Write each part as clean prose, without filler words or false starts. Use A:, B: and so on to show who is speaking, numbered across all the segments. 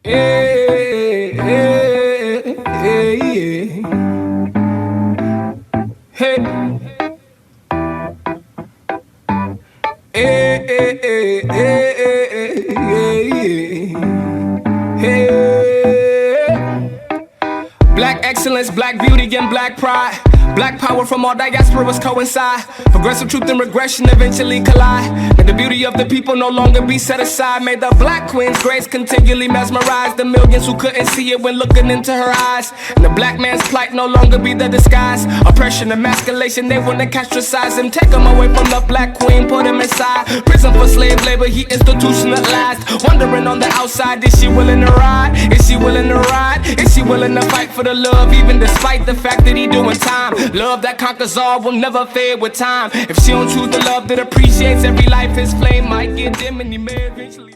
A: Hey, hey, hey, hey. Hey, hey, hey, hey, hey, hey, hey. Black excellence, black beauty, and black pride. Black power from all diasporas coincide. Progressive truth and regression eventually collide. May the beauty of the people no longer be set aside. May the black queen's grace continually mesmerize the millions who couldn't see it when looking into her eyes. And the black man's plight no longer be the disguise. Oppression, emasculation, they wanna castricize him. Take him away from the black queen, put him inside prison for slave labor, he institutionalized. Wondering on the outside, is she willing to ride? Is she willing to ride? Is she willing to fight for the love, even despite the fact that he doing time? Love that conquers all will never fade with time. If she don't choose the love that appreciates every life, his flame might get dim and he may eventually.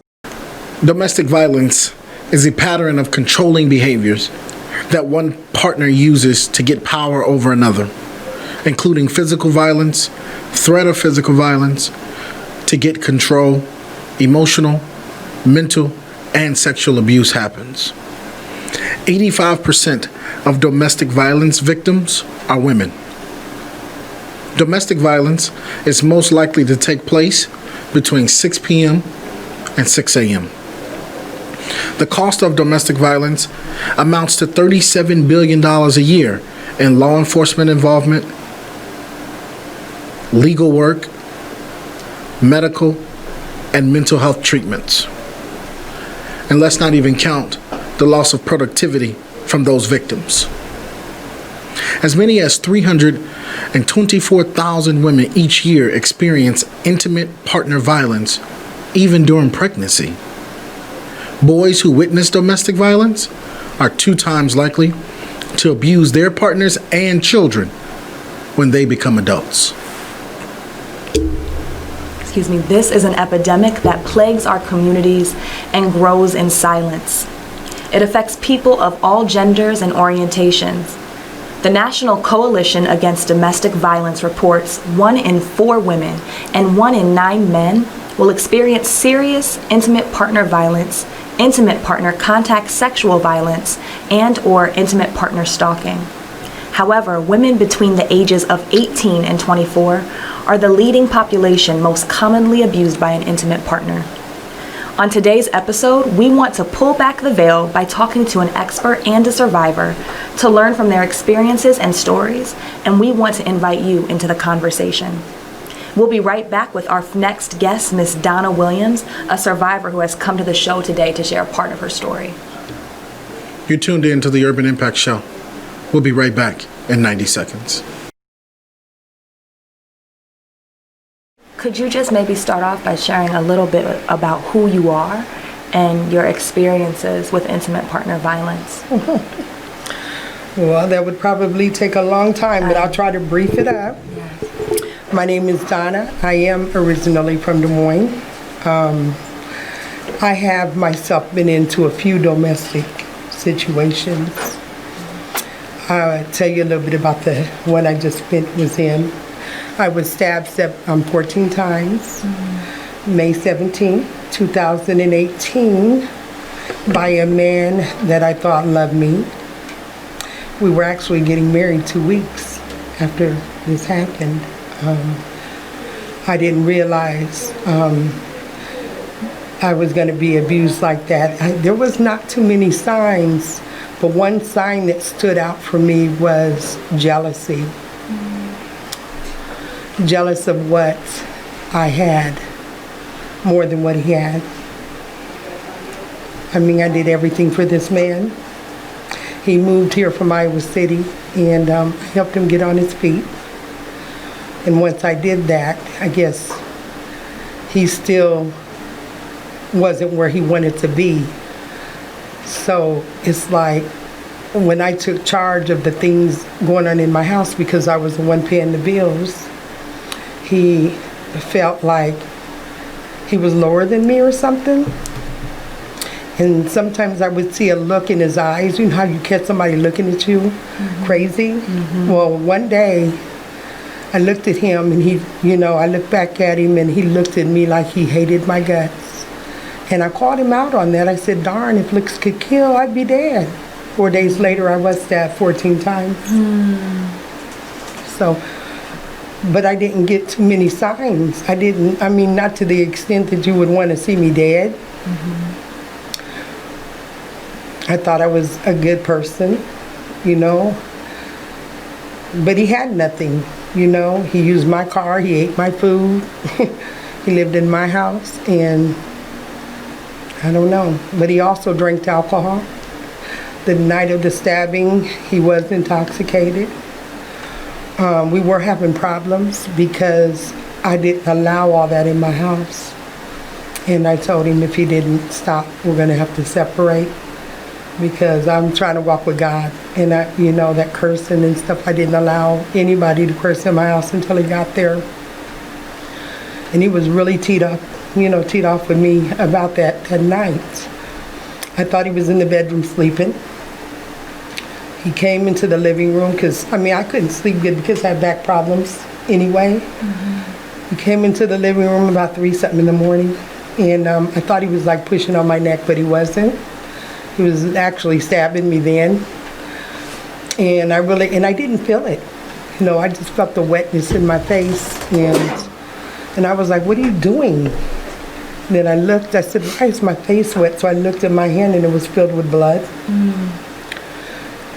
B: Domestic violence is a pattern of controlling behaviors that one partner uses to get power over another, including physical violence, threat of physical violence, to get control. Emotional, mental, and sexual abuse happens. 85% of domestic violence victims are women. Domestic violence is most likely to take place between 6 p.m. and 6 a.m. The cost of domestic violence amounts to $37 billion a year in law enforcement involvement, legal work, medical, and mental health treatments. And let's not even count the loss of productivity from those victims. As many as 324,000 women each year experience intimate partner violence, even during pregnancy. Boys who witness domestic violence are 2 times likely to abuse their partners and children when they become adults.
C: This is an epidemic that plagues our communities and grows in silence. It affects people of all genders and orientations. The National Coalition Against Domestic Violence reports 1 in 4 women and 1 in 9 men will experience serious intimate partner violence, intimate partner contact sexual violence, and/or intimate partner stalking. However, women between the ages of 18 and 24 are the leading population most commonly abused by an intimate partner. On today's episode, we want to pull back the veil by talking to an expert and a survivor to learn from their experiences and stories, and we want to invite you into the conversation. We'll be right back with our next guest, Miss Donna Williams, a survivor who has come to the show today to share part of her story.
B: You're tuned in to the Urban Impact Show. We'll be right back in 90 seconds.
C: Could you just maybe start off by sharing a little bit about who you are and your experiences with intimate partner violence?
D: Well, that would probably take a long time, but I'll try to brief it up.
C: Yes.
D: My name is Donna. I am originally from Des Moines. I have myself been into a few domestic situations. I'll tell you a little bit about the one I just was in. I was stabbed 14 times, May 17, 2018, by a man that I thought loved me. We were actually getting married 2 weeks after this happened. I didn't realize I was going to be abused like that. There was not too many signs, but one sign that stood out for me was jealousy. Jealous of what I had more than what he had. I mean, I did everything for this man. He moved here from Iowa City, and I helped him get on his feet. And once I did that, I guess he still wasn't where he wanted to be. So it's like when I took charge of the things going on in my house, because I was the one paying the bills, he felt like he was lower than me or something. And sometimes I would see a look in his eyes. You know how you catch somebody looking at you crazy? Well, one day I looked at him and I looked back at him and he looked at me like he hated my guts. And I called him out on that. I said, darn, if looks could kill, I'd be dead. 4 days later, I was stabbed 14 times. So, but I didn't get too many signs. I mean, not to the extent that you would want to see me dead. I thought I was a good person, you know. But he had nothing, you know. He used my car, he ate my food, he lived in my house, and I don't know. But he also drank alcohol. The night of the stabbing, he was intoxicated. We were having problems because I didn't allow all that in my house. And I told him if he didn't stop, we're going to have to separate, because I'm trying to walk with God. And you know, that cursing and stuff, I didn't allow anybody to curse in my house until he got there. And he was really teed off with me about that night. I thought he was in the bedroom sleeping. He came into the living room because, I couldn't sleep good because I had back problems anyway. He came into the living room about 3-something in the morning. And I thought he was like pushing on my neck, but he wasn't. He was actually stabbing me then. And I didn't feel it. You know, I just felt the wetness in my face. And I was like, what are you doing? And then I looked, I said, why is my face wet? So I looked at my hand and it was filled with blood.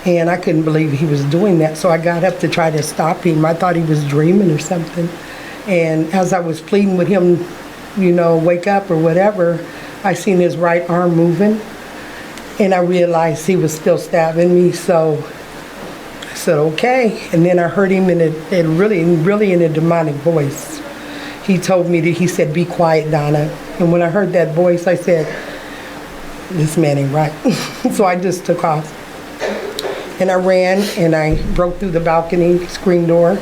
D: And I couldn't believe he was doing that. So I got up to try to stop him. I thought he was dreaming or something. And as I was pleading with him, you know, wake up or whatever, I seen his right arm moving. And I realized he was still stabbing me, so I said, okay. And then I heard him in a really in a demonic voice. He told me he said, be quiet, Donna. And when I heard that voice, I said, this man ain't right. So I just took off. And I ran and I broke through the balcony screen door.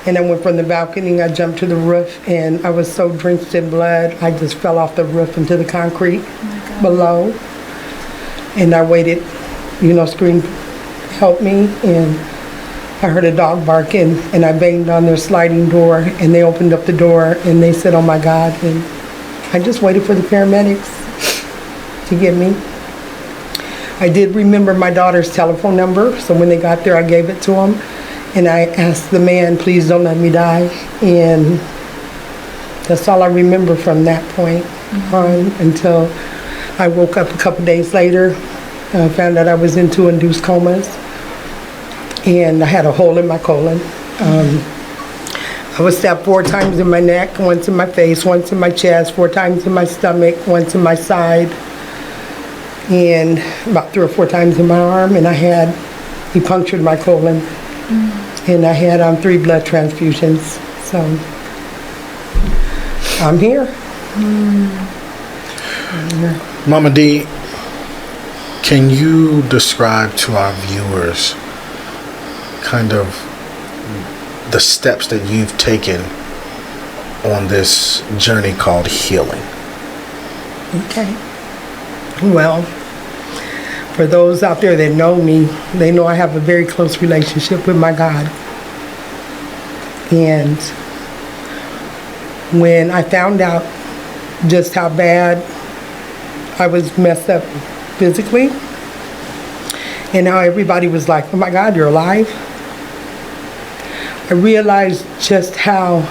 D: And I went from the balcony, I jumped to the roof, and I was so drenched in blood, I just fell off the roof into the concrete below. And I waited, you know, scream, help me, and I heard a dog barking, and I banged on their sliding door, and they opened up the door, and they said, oh my God, and I just waited for the paramedics to get me. I did remember my daughter's telephone number, so when they got there, I gave it to them, and I asked the man, please don't let me die, and that's all I remember from that point on until I woke up a couple days later. I found out I was in 2 induced comas, and I had a hole in my colon. I was stabbed 4 times in my neck, once in my face, once in my chest, 4 times in my stomach, once in my side, and about 3 or 4 times in my arm. And he punctured my colon, and I had 3 blood transfusions. So I'm here.
B: Mama D, can you describe to our viewers kind of the steps that you've taken on this journey called healing?
D: Okay. Well, for those out there that know me, they know I have a very close relationship with my God. And when I found out just how bad I was messed up physically, and how everybody was like, oh my God, you're alive, I realized just how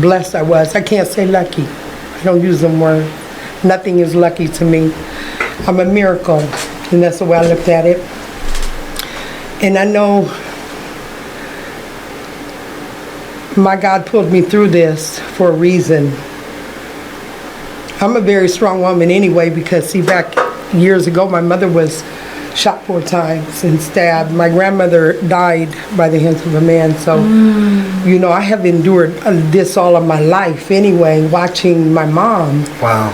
D: blessed I was. I can't say lucky. I don't use them words. Nothing is lucky to me. I'm a miracle, and that's the way I looked at it. And I know my God pulled me through this for a reason. I'm a very strong woman anyway, because see, back years ago, my mother was shot 4 times and stabbed. My grandmother died by the hands of a man. So, you know, I have endured this all of my life anyway, watching my mom.
B: Wow.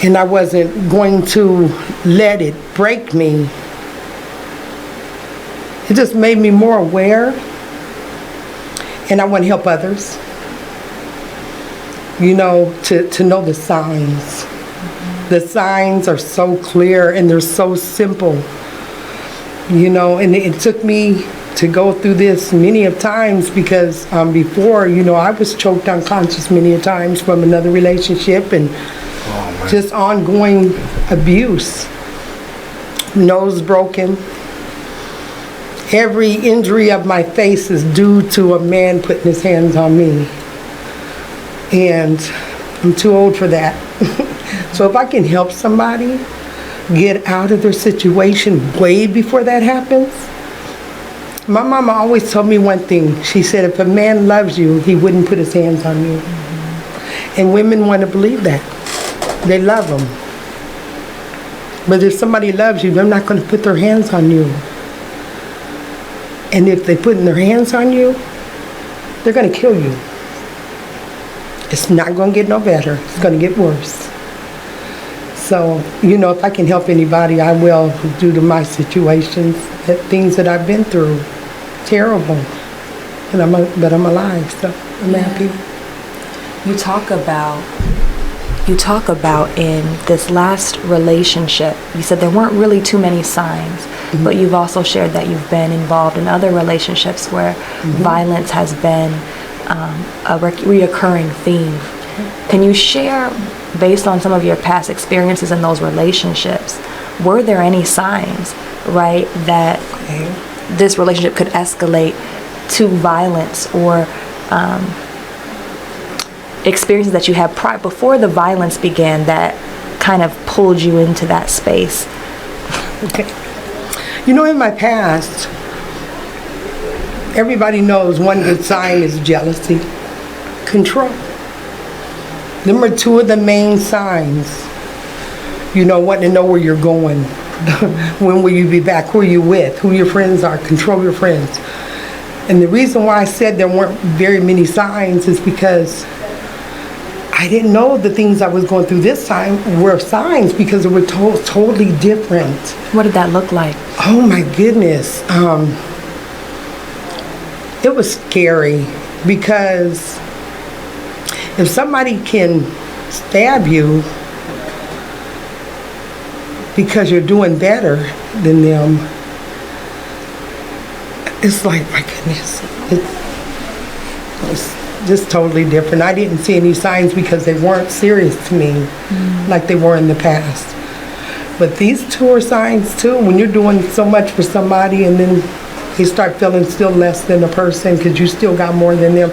D: And I wasn't going to let it break me. It just made me more aware. And I want to help others. You know, to know the signs. The signs are so clear and they're so simple. You know, and it took me to go through this many of times because before, I was choked unconscious many of times from another relationship and just ongoing abuse. Nose broken. Every injury of my face is due to a man putting his hands on me. And I'm too old for that. So if I can help somebody get out of their situation way before that happens. My mama always told me one thing. She said, if a man loves you, he wouldn't put his hands on you. And women want to believe that. They love them. But if somebody loves you, they're not going to put their hands on you. And if they're putting their hands on you, they're going to kill you. It's not going to get no better. It's going to get worse. So, if I can help anybody, I will, due to my situations, things that I've been through. Terrible. But I'm alive, so I'm happy.
C: You talk about in this last relationship, you said there weren't really too many signs, but you've also shared that you've been involved in other relationships where violence has been a reoccurring theme. Can you share, based on some of your past experiences in those relationships, were there any signs, right, that this relationship could escalate to violence, or experiences that you had before the violence began that kind of pulled you into that space?
D: Okay. In my past, everybody knows one good sign is jealousy, control. Them are two of the main signs. Wanting to know where you're going. When will you be back? Who are you with? Who your friends are. Control your friends. And the reason why I said there weren't very many signs is because I didn't know the things I was going through this time were signs, because they were totally different.
C: What did that look like?
D: Oh my goodness. It was scary, because if somebody can stab you because you're doing better than them, it's like, my goodness, it's just totally different. I didn't see any signs because they weren't serious to me like they were in the past. But these two are signs too. When you're doing so much for somebody and then you start feeling still less than a person because you still got more than them.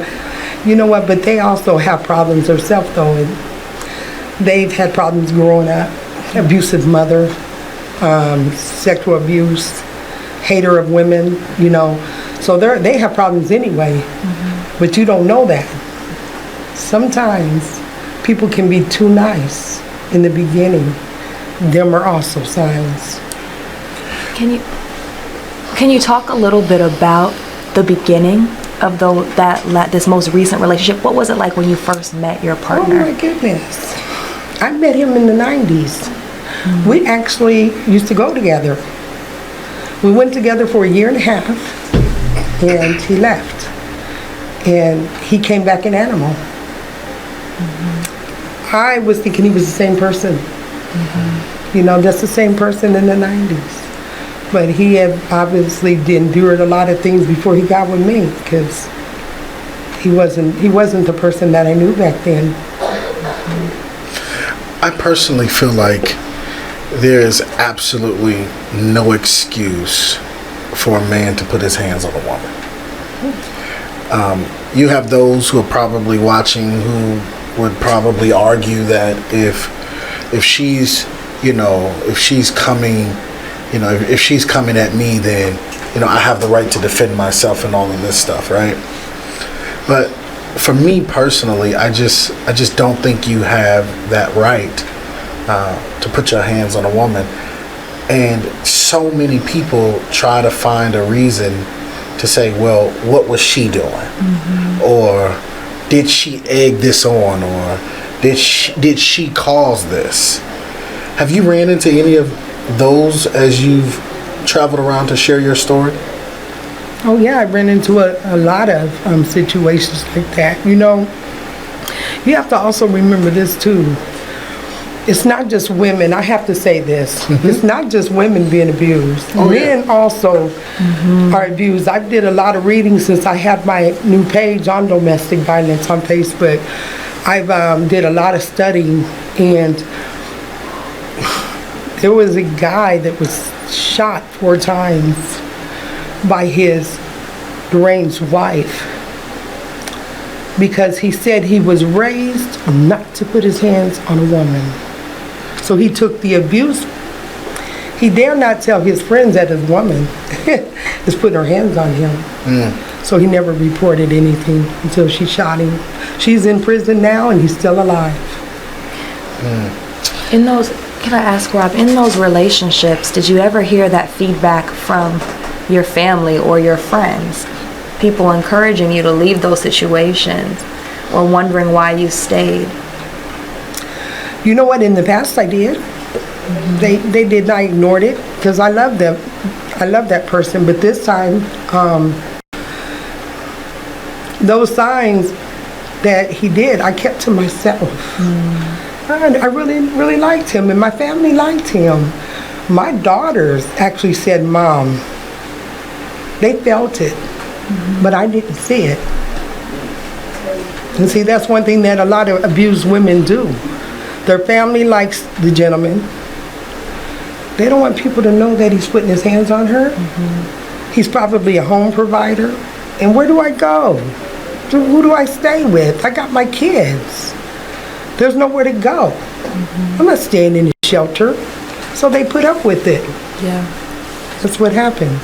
D: You know what? But they also have problems themselves though. And they've had problems growing up. Abusive mother, sexual abuse, hater of women, So they have problems anyway. But you don't know that. Sometimes people can be too nice in the beginning. Them are also signs.
C: Can you talk a little bit about the beginning of this most recent relationship? What was it like when you first met your partner?
D: Oh my goodness. I met him in the 90s. We actually used to go together. We went together for a year and a half, and he left. And he came back an animal. I was thinking he was the same person. That's the same person in the 90s. But he had obviously endured a lot of things before he got with me, because he wasn't the person that I knew back then.
B: I personally feel like there is absolutely no excuse for a man to put his hands on a woman. You have those who are probably watching who would probably argue that if she's coming, if she's coming at me, then I have the right to defend myself and all of this stuff, right? But for me personally, I just don't think you have that right to put your hands on a woman. And so many people try to find a reason to say, well, what was she doing? Or did she egg this on? Or did she cause this? Have you ran into any of those as you've traveled around to share your story?
D: Oh yeah, I've run into a lot of situations like that. You have to also remember this too. it's not just women. I have to say this. It's not just women being abused. Men also are abused. I did a lot of reading since I had my new page on domestic violence on Facebook. I've did a lot of studying, and there was a guy that was shot 4 times by his deranged wife because he said he was raised not to put his hands on a woman. So he took the abuse. He dare not tell his friends that his woman is putting her hands on him. So he never reported anything until she shot him. She's in prison now and he's still alive.
C: In those, can I ask, Rob, in those relationships, did you ever hear that feedback from your family or your friends? People encouraging you to leave those situations or wondering why you stayed?
D: You know what? In the past, I did. They did. I ignored it because I love them. I love that person. But this time, those signs that he did, I kept to myself. I really liked him, and my family liked him. My daughters actually said, "Mom," they felt it, but I didn't see it. And see, that's one thing that a lot of abused women do. Their family likes the gentleman. They don't want people to know that he's putting his hands on her. He's probably a home provider. And where do I go? Who do I stay with? I got my kids. There's nowhere to go. I'm not staying in a shelter. So they put up with it.
C: Yeah.
D: That's what happens.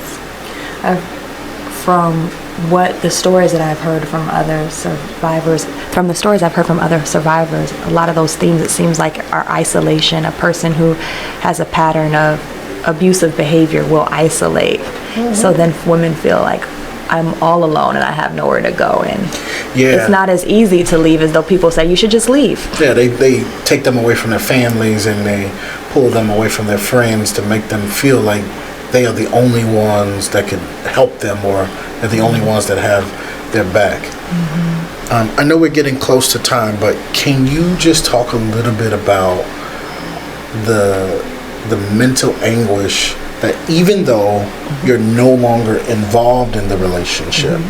C: From what the stories that I've heard from other survivors, a lot of those themes, it seems like, are isolation. A person who has a pattern of abusive behavior will isolate. So then women feel like, I'm all alone and I have nowhere to go. And it's not as easy to leave as though people say you should just leave.
B: Yeah, they take them away from their families and they pull them away from their friends to make them feel like they are the only ones that can help them, or they're the only ones that have their back. I know we're getting close to time, but can you just talk a little bit about the mental anguish that even though you're no longer involved in the relationship,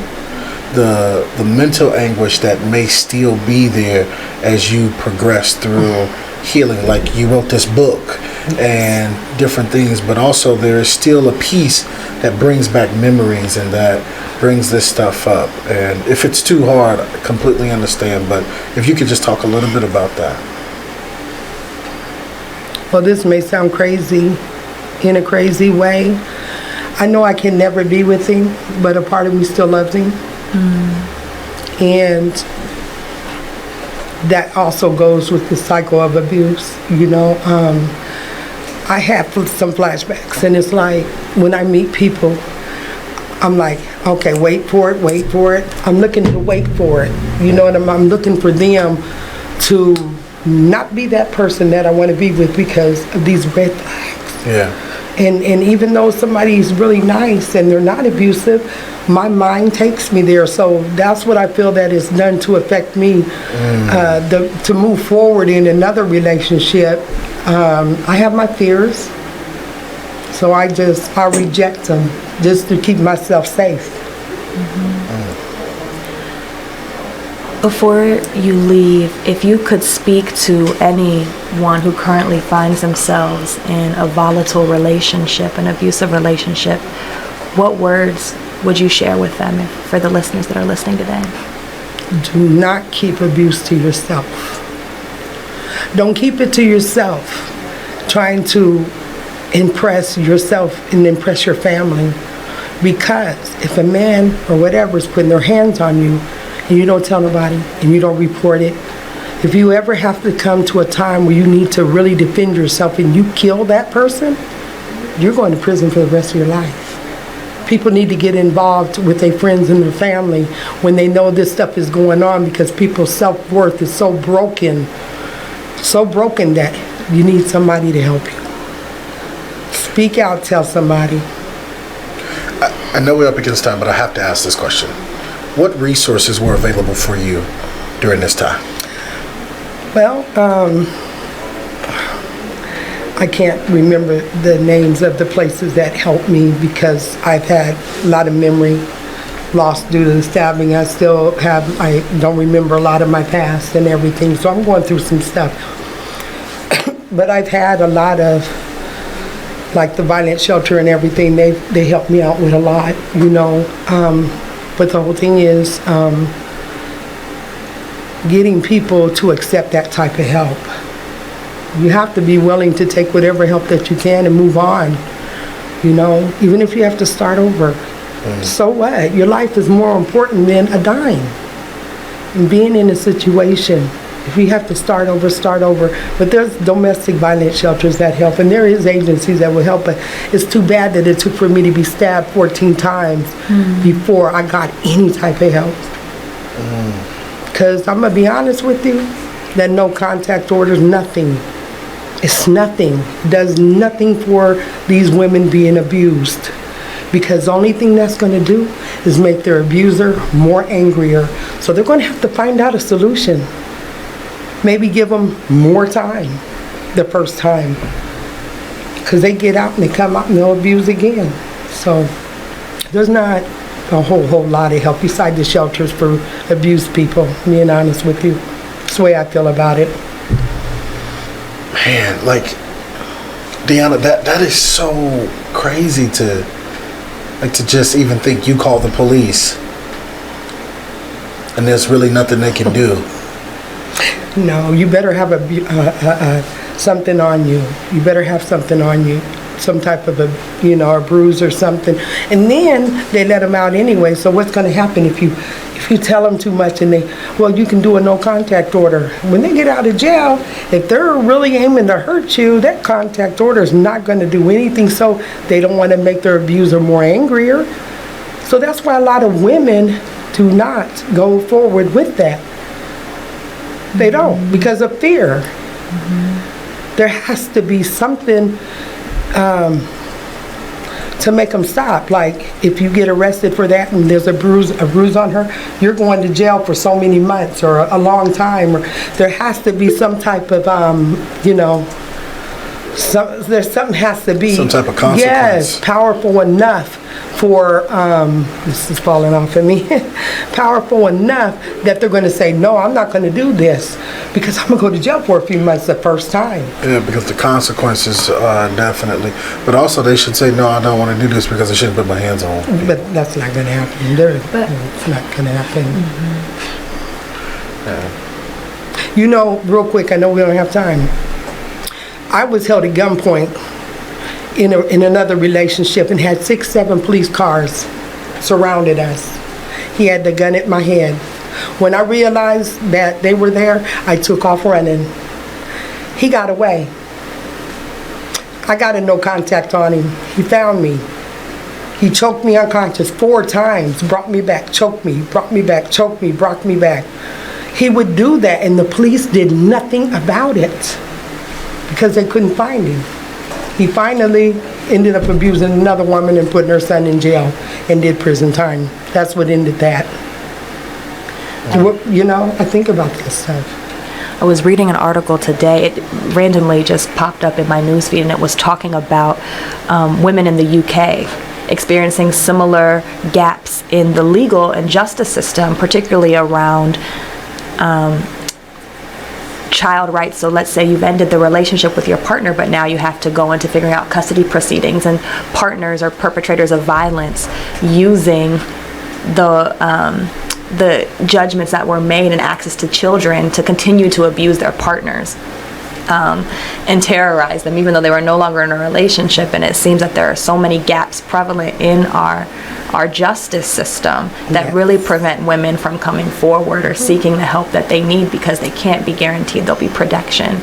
B: the mental anguish that may still be there as you progress through healing? Like, you wrote this book and different things, but also there is still a piece that brings back memories and that brings this stuff up. And if it's too hard, I completely understand, but if you could just talk a little bit about that.
D: Well, this may sound crazy in a crazy way. I know I can never be with him, but a part of me still loves him. And that also goes with the cycle of abuse, you know. I have some flashbacks, and it's like when I meet people, I'm like, okay, wait for it. I'm looking to wait for it. You know what I'm looking for them to not be that person that I want to be with because of these red flags.
B: Yeah.
D: And even though somebody's really nice and they're not abusive, my mind takes me there. So that's what I feel that is done to affect me, to move forward in another relationship. I have my fears, so I reject them just to keep myself safe.
C: Before you leave, if you could speak to anyone who currently finds themselves in a volatile relationship, an abusive relationship, what words would you share with them for the listeners that are listening today?
D: Do not keep abuse to yourself. Don't keep it to yourself, trying to impress yourself and impress your family. Because if a man or whatever is putting their hands on you, and you don't tell nobody, and you don't report it, if you ever have to come to a time where you need to really defend yourself and you kill that person, you're going to prison for the rest of your life. People need to get involved with their friends and their family when they know this stuff is going on, because people's self-worth is so broken that you need somebody to help you. Speak out, tell somebody.
B: I know we're up against time, but I have to ask this question. What resources were available for you during this time?
D: Well, I can't remember the names of the places that helped me because I've had a lot of memory lost due to the stabbing. I don't remember a lot of my past and everything, so I'm going through some stuff. But I've had a lot of, like the violence shelter and everything, they helped me out with a lot, you know. But the whole thing is getting people to accept that type of help. You have to be willing to take whatever help that you can and move on, you know, even if you have to start over. So what? Your life is more important than a dime. And being in a situation, if you have to start over, start over. But there's domestic violence shelters that help, and there is agencies that will help, but it's too bad that it took for me to be stabbed 14 times before I got any type of help. Because I'm going to be honest with you, that no contact order is nothing. It's nothing. It does nothing for these women being abused. Because the only thing that's going to do is make their abuser more angrier. So they're going to have to find out a solution. Maybe give them more time the first time. Because they get out and they come out and they'll abuse again. So there's not a whole lot of help beside the shelters for abused people, being honest with you. That's the way I feel about it.
B: Man, like, Deanna, that is so crazy to just even think you call the police and there's really nothing they can do.
D: No, you better have something on you. You better have something on you, some type of a bruise or something. And then they let them out anyway. So what's going to happen if you tell them too much and you can do a no contact order. When they get out of jail, if they're really aiming to hurt you, that contact order is not going to do anything. So they don't want to make their abuser more angrier. So that's why a lot of women do not go forward with that. They don't, because of fear. There has to be something to make them stop. Like, if you get arrested for that and there's a bruise on her, you're going to jail for so many months or a long time. Or there has to be some type of, there's something has to be.
B: Some type of consequence.
D: Yes, powerful enough for, this is falling off of me, powerful enough that they're going to say, no, I'm not going to do this because I'm going to go to jail for a few months the first time.
B: Yeah, because the consequences definitely. But also they should say, no, I don't want to do this because I shouldn't put my hands on people.
D: But that's not going to happen. It's not going to happen.
B: Yeah.
D: You know, real quick, I know we don't have time. I was held at gunpoint in another relationship and had 6-7 police cars surrounded us. He had the gun at my head. When I realized that they were there, I took off running. He got away. I got a no contact on him. He found me. He choked me unconscious 4 times, brought me back, choked me, brought me back, choked me, brought me back. He would do that and the police did nothing about it because they couldn't find him. He finally ended up abusing another woman and putting her son in jail and did prison time. That's what ended that. You know, I think about this stuff.
C: I was reading an article today. It randomly just popped up in my newsfeed, and it was talking about women in the UK experiencing similar gaps in the legal and justice system, particularly around child rights. So let's say you've ended the relationship with your partner, but now you have to go into figuring out custody proceedings, and partners or perpetrators of violence using the judgments that were made and access to children to continue to abuse their partners and terrorize them, even though they were no longer in a relationship. And it seems that there are so many gaps prevalent in our justice system that really prevent women from coming forward or seeking the help that they need, because they can't be guaranteed there'll be protection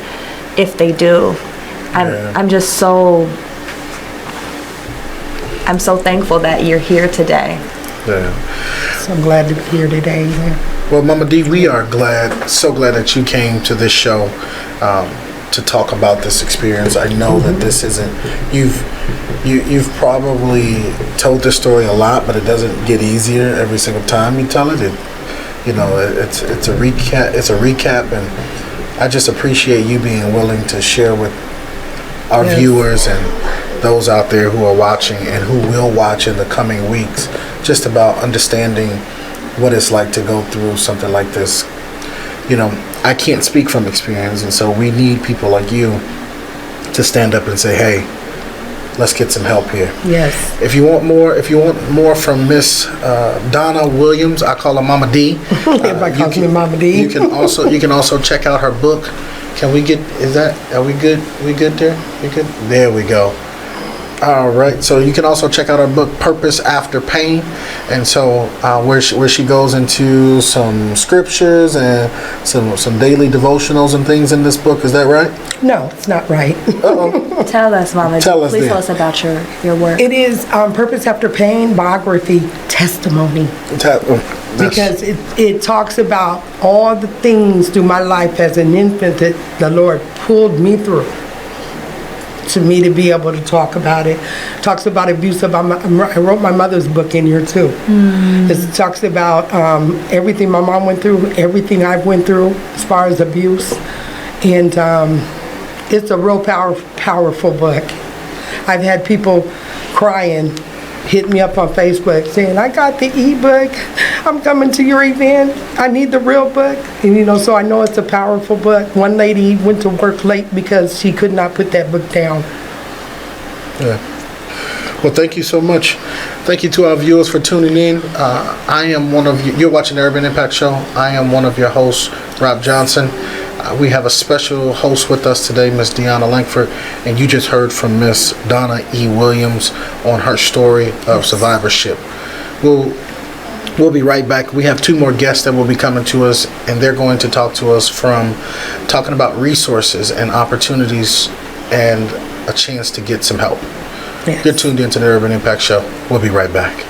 C: if they do. I'm so thankful that you're here today.
B: Yeah.
D: So I'm glad to be here today.
B: Well, Mama D, we are so glad that you came to this show to talk about this experience. I know that this isn't, you've probably told this story a lot, but it doesn't get easier every single time you tell it. It's a recap, and I just appreciate you being willing to share with our
D: Yes.
B: viewers and those out there who are watching and who will watch in the coming weeks, just about understanding what it's like to go through something like this. You know, I can't speak from experience, and so we need people like you to stand up and say, hey, let's get some help here.
D: Yes.
B: If you want more from Miss Donna Williams, I call her Mama D.
D: Everybody calls me Mama D.
B: You can also check out her book. Are we good there? We good? There we go. All right. So you can also check out her book, Purpose After Pain, and so where she goes into some scriptures and some daily devotionals and things in this book. Is that right?
D: No, it's not right.
B: Uh-oh.
C: Tell us, Mama.
B: Tell us
C: Please
B: then.
C: tell us about your work.
D: It is Purpose After Pain, biography, testimony. Because it talks about all the things through my life as an infant that the Lord pulled me through to me to be able to talk about it. Talks about abuse. I wrote my mother's book in here too. It talks about everything my mom went through, everything I've went through as far as abuse. And it's a real powerful book. I've had people crying, hit me up on Facebook saying, I got the ebook, I'm coming to your event, I need the real book. And so I know it's a powerful book. One lady went to work late because she could not put that book down.
B: Yeah. Well, thank you so much. Thank you to our viewers for tuning in. I am one of you. You're watching the Urban Impact Show. I am one of your hosts, Rob Johnson. We have a special host with us today, Miss Deanna Langford, and you just heard from Miss Donna E. Williams on her story of survivorship. We'll be right back. We have 2 more guests that will be coming to us, and they're going to talk to us from talking about resources and opportunities and a chance to get some help.
D: Yes.
B: You're tuned into the Urban Impact Show. We'll be right back.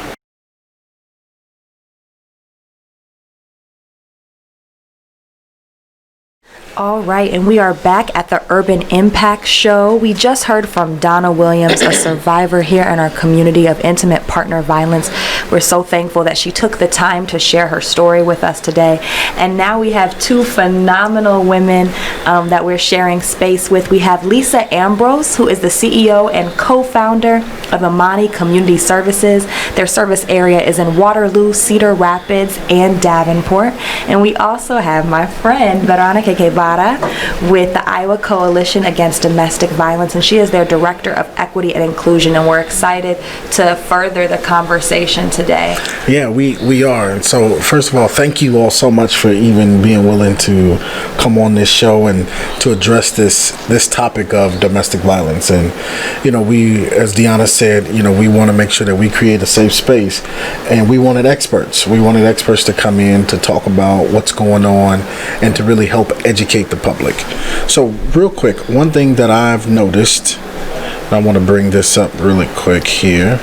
C: All right, and we are back at the Urban Impact Show. We just heard from Donna Williams, a survivor here in our community of intimate partner violence. We're so thankful that she took the time to share her story with us today. And now we have 2 phenomenal women that we're sharing space with. We have Lisa Ambrose, who is the CEO and co-founder of Amani Community Services. Their service area is in Waterloo, Cedar Rapids, and Davenport. And we also have my friend, Veronica Quevada, with the Iowa Coalition Against Domestic Violence, and she is their Director of Equity and Inclusion, and we're excited to further the conversation today.
B: Yeah, we are. And so, first of all, thank you all so much for even being willing to come on this show and to address this topic of domestic violence. And, we, as Deanna said, we want to make sure that we create a safe space, and we wanted experts. We wanted experts to come in to talk about what's going on and to really help educate the public. So real quick, one thing that I've noticed, and I want to bring this up really quick here.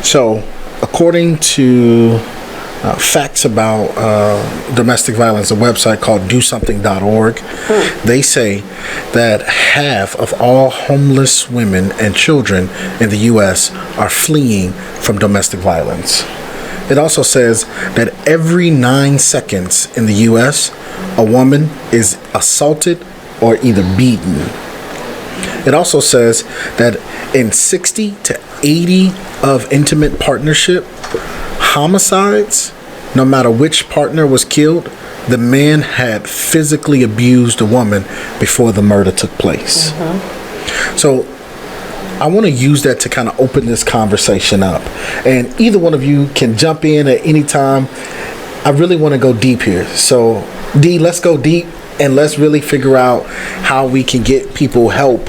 B: So according to facts about domestic violence, a website called DoSomething.org, they say that half of all homeless women and children in the U.S. are fleeing from domestic violence. It also says that every 9 seconds in the U.S., a woman is assaulted or either beaten. It also says that in 60 to 80 of intimate partnership homicides, no matter which partner was killed, the man had physically abused the woman before the murder took place. So I want to use that to kind of open this conversation up. And either one of you can jump in at any time. I really want to go deep here. So, D, let's go deep and let's really figure out how we can get people help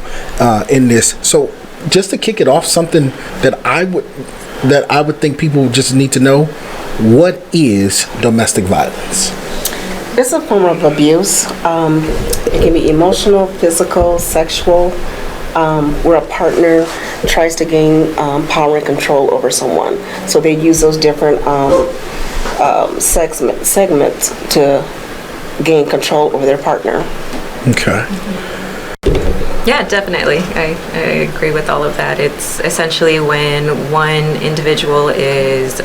B: in this. So, just to kick it off, something that I would think people just need to know: what is domestic violence?
E: It's a form of abuse. It can be emotional, physical, sexual, where a partner tries to gain power and control over someone. So they use those different segments to gain control over their partner.
B: Okay.
F: Yeah, definitely. I agree with all of that. It's essentially when one individual is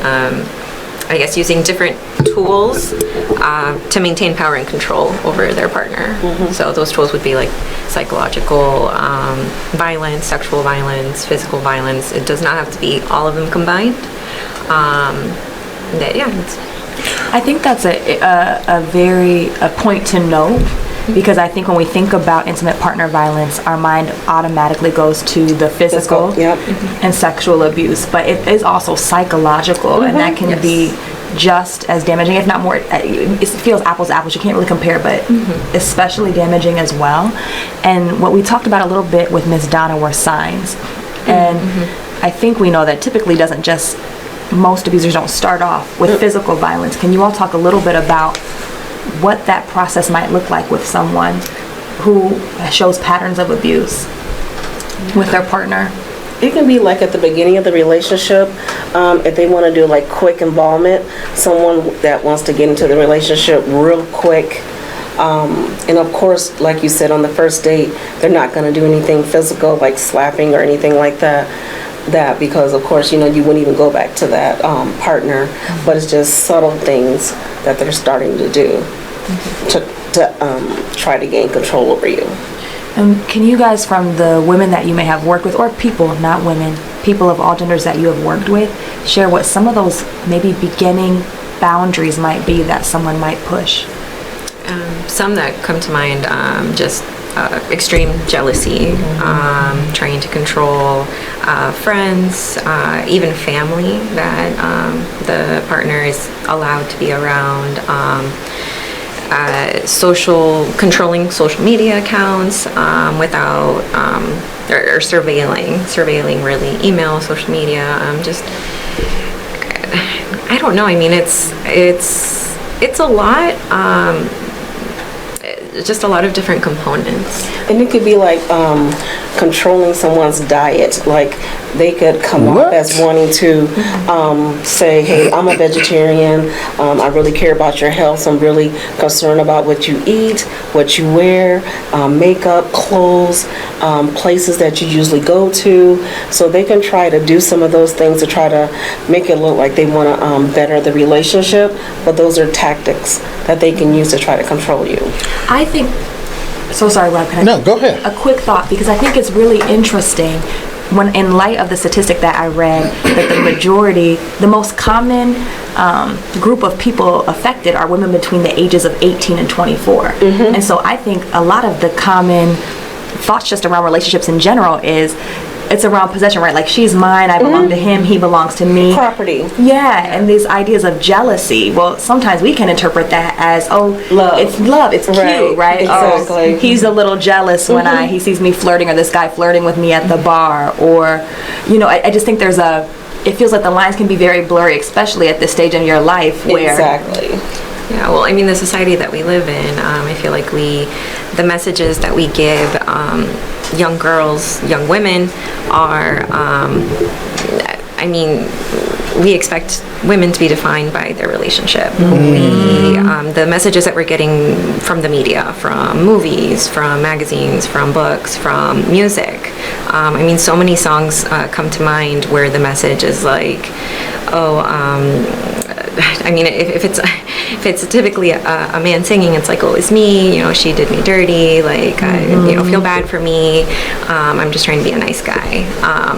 F: I guess, using different tools to maintain power and control over their partner. So those tools would be like psychological violence, sexual violence, physical violence. It does not have to be all of them combined.
C: I think that's a point to note, because I think when we think about intimate partner violence, our mind automatically goes to the physical
E: Yep.
C: and sexual abuse, but it is also psychological, and that can be just as damaging, if not more. It feels apples to apples. You can't really compare, but especially damaging as well. And what we talked about a little bit with Ms. Donna were signs, and I think we know that typically most abusers don't start off with physical violence. Can you all talk a little bit about what that process might look like with someone who shows patterns of abuse with their partner?
E: It can be like at the beginning of the relationship, if they want to do like quick involvement, someone that wants to get into the relationship real quick. And of course, like you said, on the first date, they're not going to do anything physical like slapping or anything like that. Because of course, you wouldn't even go back to that partner, but it's just subtle things that they're starting to do to try to gain control over you.
C: And can you guys, from the women that you may have worked with, or people, not women, people of all genders that you have worked with, share what some of those maybe beginning boundaries might be that someone might push?
F: Some that come to mind, just extreme jealousy, trying to control friends, even family that the partner is allowed to be around, controlling social media accounts without, or surveilling really email, social media, I don't know. I mean, it's a lot. Just a lot of different components.
E: And it could be like controlling someone's diet. Like they could come off as wanting to say, hey, I'm a vegetarian. I really care about your health. So I'm really concerned about what you eat, what you wear, makeup, clothes, places that you usually go to. So they can try to do some of those things to try to make it look like they want to better the relationship. But those are tactics that they can use to try to control you.
C: I think, so sorry, Rob, can I?
B: No, go ahead.
C: A quick thought, because I think it's really interesting when, in light of the statistic that I read, that the most common group of people affected are women between the ages of 18 and 24. And so I think a lot of the common thoughts just around relationships in general is, it's around possession, right? Like, she's mine, I belong to him, he belongs to me.
E: Property.
C: Yeah, and these ideas of jealousy. Well, sometimes we can interpret that as,
E: love.
C: It's love, it's cute, right?
E: Exactly.
C: Oh, he's a little jealous when he sees me flirting, or this guy flirting with me at the bar, or, I just think it feels like the lines can be very blurry, especially at this stage in your life where...
E: Exactly.
F: Yeah, well, I mean, the society that we live in, I feel like the messages that we give young girls, young women are, we expect women to be defined by their relationship. The messages that we're getting from the media, from movies, from magazines, from books, from music. So many songs come to mind where the message is like, if it's typically a man singing, it's like, oh, it's me, she did me dirty, like, feel bad for me, I'm just trying to be a nice guy.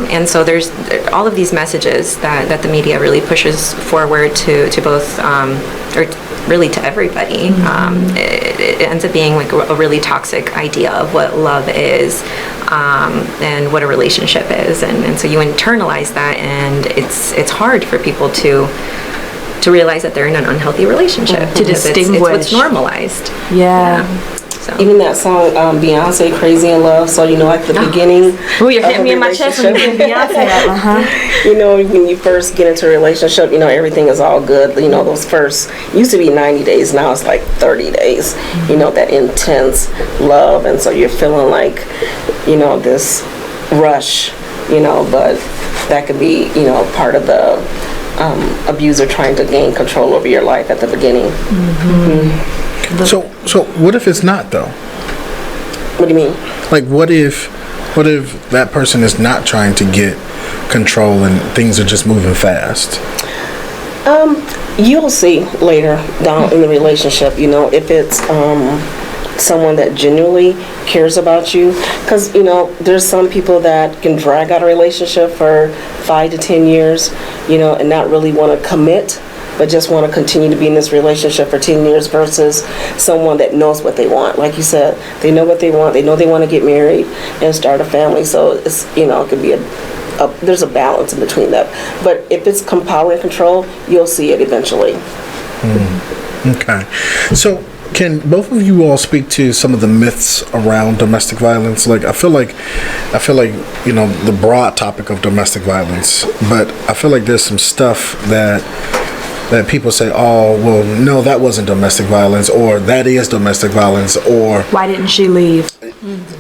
F: And so there's all of these messages that the media really pushes forward to both, or really to everybody. It ends up being like a really toxic idea of what love is, and what a relationship is, and so you internalize that, and it's hard for people to realize that they're in an unhealthy relationship.
C: To distinguish.
F: It's what's normalized.
C: Yeah.
F: So.
E: Even that song, Beyonce, Crazy in Love, so at the beginning.
C: Oh, you're hitting me in my chest when you bring Beyonce up.
E: When you first get into a relationship, everything is all good. Those first, used to be 90 days, now it's like 30 days, that intense love. And so you're feeling like, this rush, but that could be, part of the abuser trying to gain control over your life at the beginning.
B: So what if it's not, though?
E: What do you mean?
B: Like, what if that person is not trying to get control and things are just moving fast?
E: You'll see later down in the relationship, you know, if it's someone that genuinely cares about you. Because, you know, there's some people that can drag out a relationship for 5 to 10 years, you know, and not really want to commit, but just want to continue to be in this relationship for 10 years versus someone that knows what they want. Like you said, they know what they want. They know they want to get married and start a family. So it's, you know, it could be there's a balance in between that. But if it's power and control, you'll see it eventually.
B: Okay. So can both of you all speak to some of the myths around domestic violence? Like I feel like, you know, the broad topic of domestic violence, but I feel like there's some stuff that people say, oh, well, no, that wasn't domestic violence, or that is domestic violence, or
C: Why didn't she leave?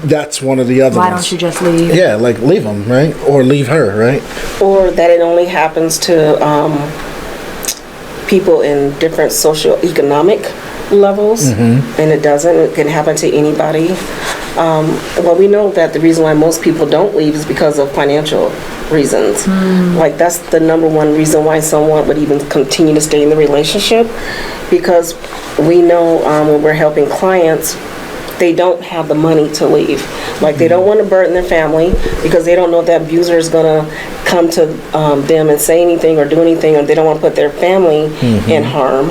B: that's one of the other
C: Why
B: ones.
C: don't you just leave?
B: Yeah, like leave them, right? Or leave her, right?
E: Or that it only happens to people in different socioeconomic levels, and it doesn't. It can happen to anybody. Well, we know that the reason why most people don't leave is because of financial reasons. Like that's the number one reason why someone would even continue to stay in the relationship, because we know when we're helping clients, they don't have the money to leave. Like they don't want to burden their family because they don't know if that abuser is going to come to them and say anything or do anything, or they don't want to put their family in harm.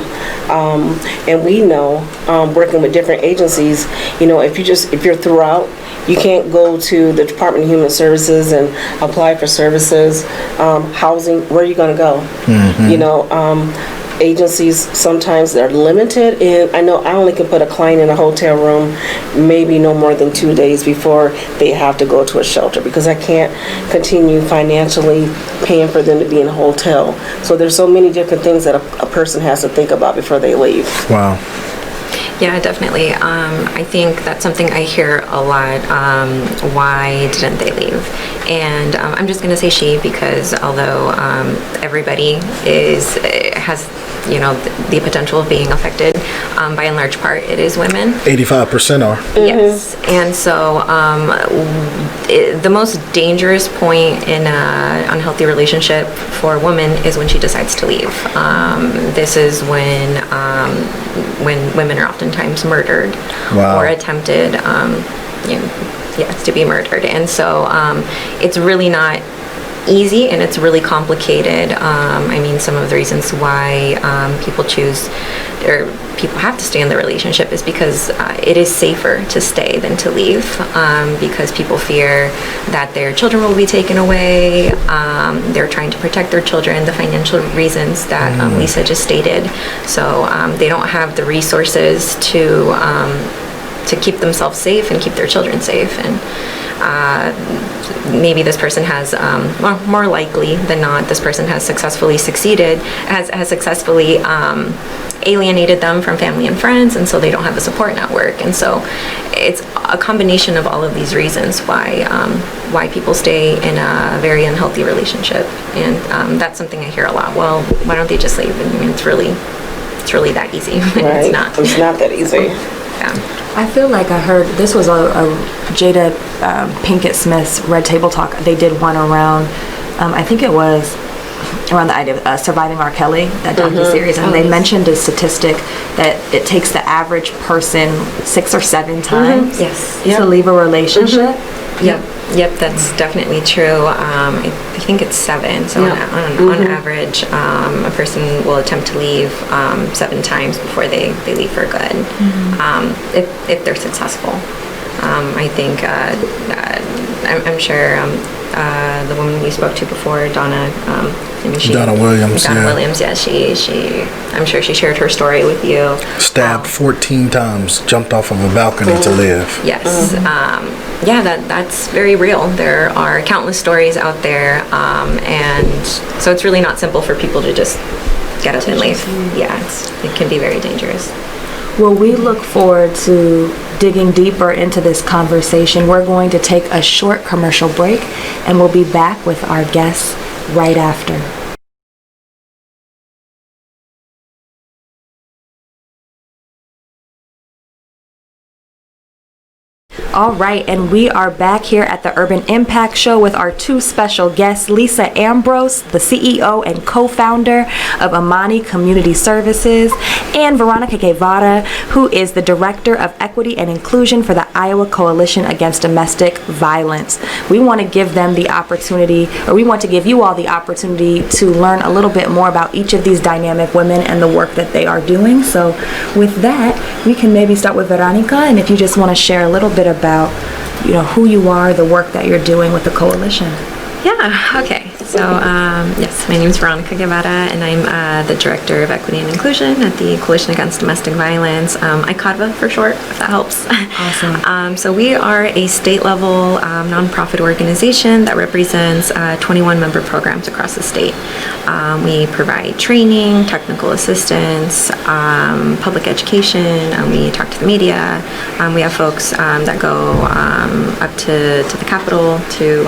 E: And we know, working with different agencies, you know, if you're throughout, you can't go to the Department of Human Services and apply for services, housing. Where are you going to go? You know, agencies sometimes they're limited, and I know I only can put a client in a hotel room maybe no more than 2 days before they have to go to a shelter, because I can't continue financially paying for them to be in a hotel. So there's so many different things that a person has to think about before they leave.
B: Wow.
F: Yeah, definitely. I think that's something I hear a lot. Why didn't they leave? And I'm just going to say she, because although everybody has, you know, the potential of being affected, by and large part, it is women.
B: 85% are.
F: Yes. And so the most dangerous point in an unhealthy relationship for a woman is when she decides to leave. This is when women are oftentimes murdered.
B: Wow.
F: Or attempted, to be murdered. And so it's really not easy, and it's really complicated. I mean, some of the reasons why people choose, or people have to stay in the relationship, is because it is safer to stay than to leave, because people fear that their children will be taken away. They're trying to protect their children, the financial reasons that Lisa just stated. So they don't have the resources to keep themselves safe and keep their children safe. And maybe this person has, more likely than not, this person has successfully alienated them from family and friends, and so they don't have a support network. And so it's a combination of all of these reasons why people stay in a very unhealthy relationship. And that's something I hear a lot. Well, why don't they just leave? And I mean, it's really that easy.
E: Right. It's not that easy.
F: Yeah.
C: I feel like I heard, this was a Jada Pinkett Smith's Red Table Talk. They did one around, I think it was around the idea of Surviving R. Kelly, that docuseries, and they mentioned a statistic that it takes the average person 6 or 7 times to leave a relationship.
F: Yep, that's definitely true. I think it's 7. So on average, a person will attempt to leave 7 times before they leave for good, if they're successful. I think I'm sure the woman you spoke to before, Donna.
B: Donna Williams.
F: Donna Williams. Yeah, she. I'm sure she shared her story with you.
B: Stabbed 14 times, jumped off of a balcony to live.
F: Yes. Yeah, that's very real. There are countless stories out there, and so it's really not simple for people to just get up and leave. Yeah, it can be very dangerous.
C: Well, we look forward to digging deeper into this conversation. We're going to take a short commercial break, and we'll be back with our guests right after. All right, and we are back here at the Urban Impact Show with our two special guests, Lisa Ambrose, the CEO and co-founder of Amani Community Services, and Veronica Guevara, who is the Director of Equity and Inclusion for the Iowa Coalition Against Domestic Violence. We want to give them the opportunity, or we want to give you all the opportunity to learn a little bit more about each of these dynamic women and the work that they are doing. So with that, we can maybe start with Veronica, and if you just want to share a little bit about who you are, the work that you're doing with the coalition.
F: Yeah, okay. So, yes, my name is Veronica Guevara, and I'm the Director of Equity and Inclusion at the Coalition Against Domestic Violence, ICODVA for short, if that helps.
C: Awesome.
F: So we are a state-level nonprofit organization that represents 21 member programs across the state. We provide training, technical assistance, public education, we talk to the media. We have folks that go up to the Capitol to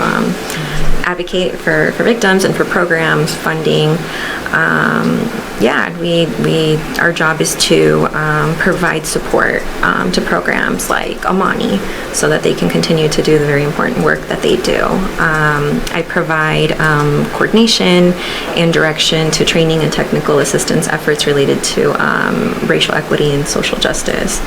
F: advocate for victims and for programs, funding. Our job is to provide support to programs like Amani so that they can continue to do the very important work that they do. I provide coordination and direction to training and technical assistance efforts related to racial equity and social justice.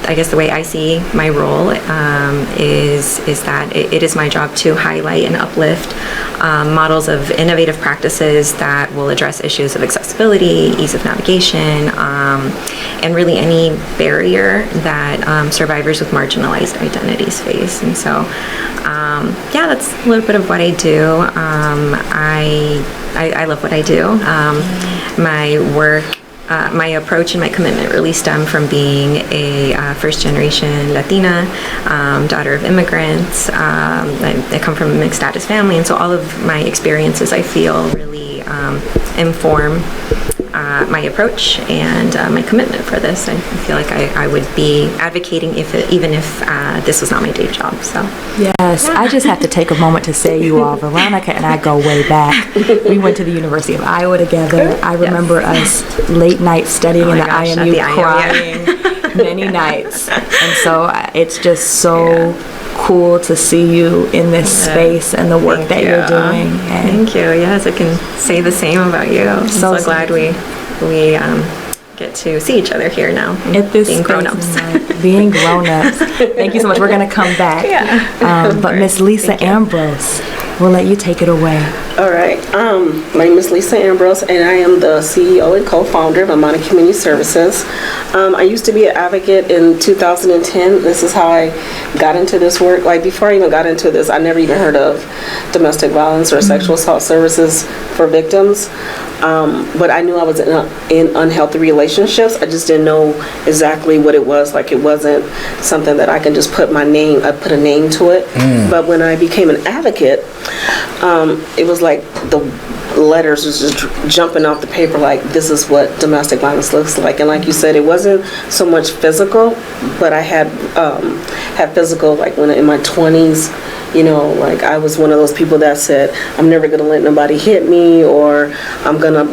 F: I guess the way I see my role is that it is my job to highlight and uplift models of innovative practices that will address issues of accessibility, ease of navigation, and really any barrier that survivors with marginalized identities face. And so, that's a little bit of what I do. I love what I do. My work, my approach and my commitment really stem from being a first-generation Latina, daughter of immigrants. I come from a mixed status family, and so all of my experiences, I feel, really inform my approach and my commitment for this. I feel like I would be advocating even if this was not my day job. So
C: yes, I just have to take a moment to say, you all, Veronica and I go way back. We went to the University of Iowa together. I remember us late night studying in the IMU, crying many nights, and so it's just so cool to see you in this space and the work that you're doing. And
F: thank you. Yes, I can say the same about you. I'm so glad we get to see each other here now.
C: At this
F: being grown-ups.
C: Being grown-ups. Thank you so much. We're going to come back. But Miss Lisa Ambrose, we'll let you take it away.
E: All right. My name is Lisa Ambrose, and I am the CEO and co-founder of Amani Community Services. I used to be an advocate in 2010. This is how I got into this work. Like, before I even got into this, I never even heard of domestic violence or sexual assault services for victims. But I knew I was in unhealthy relationships. I just didn't know exactly what it was. Like, it wasn't something that I can just put a name to it. But when I became an advocate, it was like the letters was just jumping off the paper, like, this is what domestic violence looks like. And like you said, it wasn't so much physical, but I had physical, like, when in my 20s, like, I was one of those people that said, I'm never going to let nobody hit me, or I'm going to,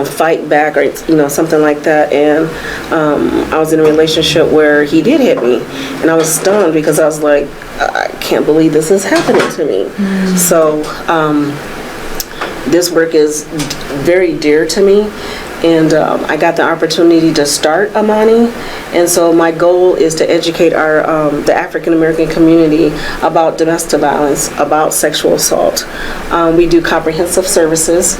E: fight back, or, something like that. And I was in a relationship where he did hit me, and I was stunned because I was like, I can't believe this is happening to me. So this work is very dear to me, and I got the opportunity to start Amani, and so my goal is to educate the African American community about domestic violence, about sexual assault. We do comprehensive services.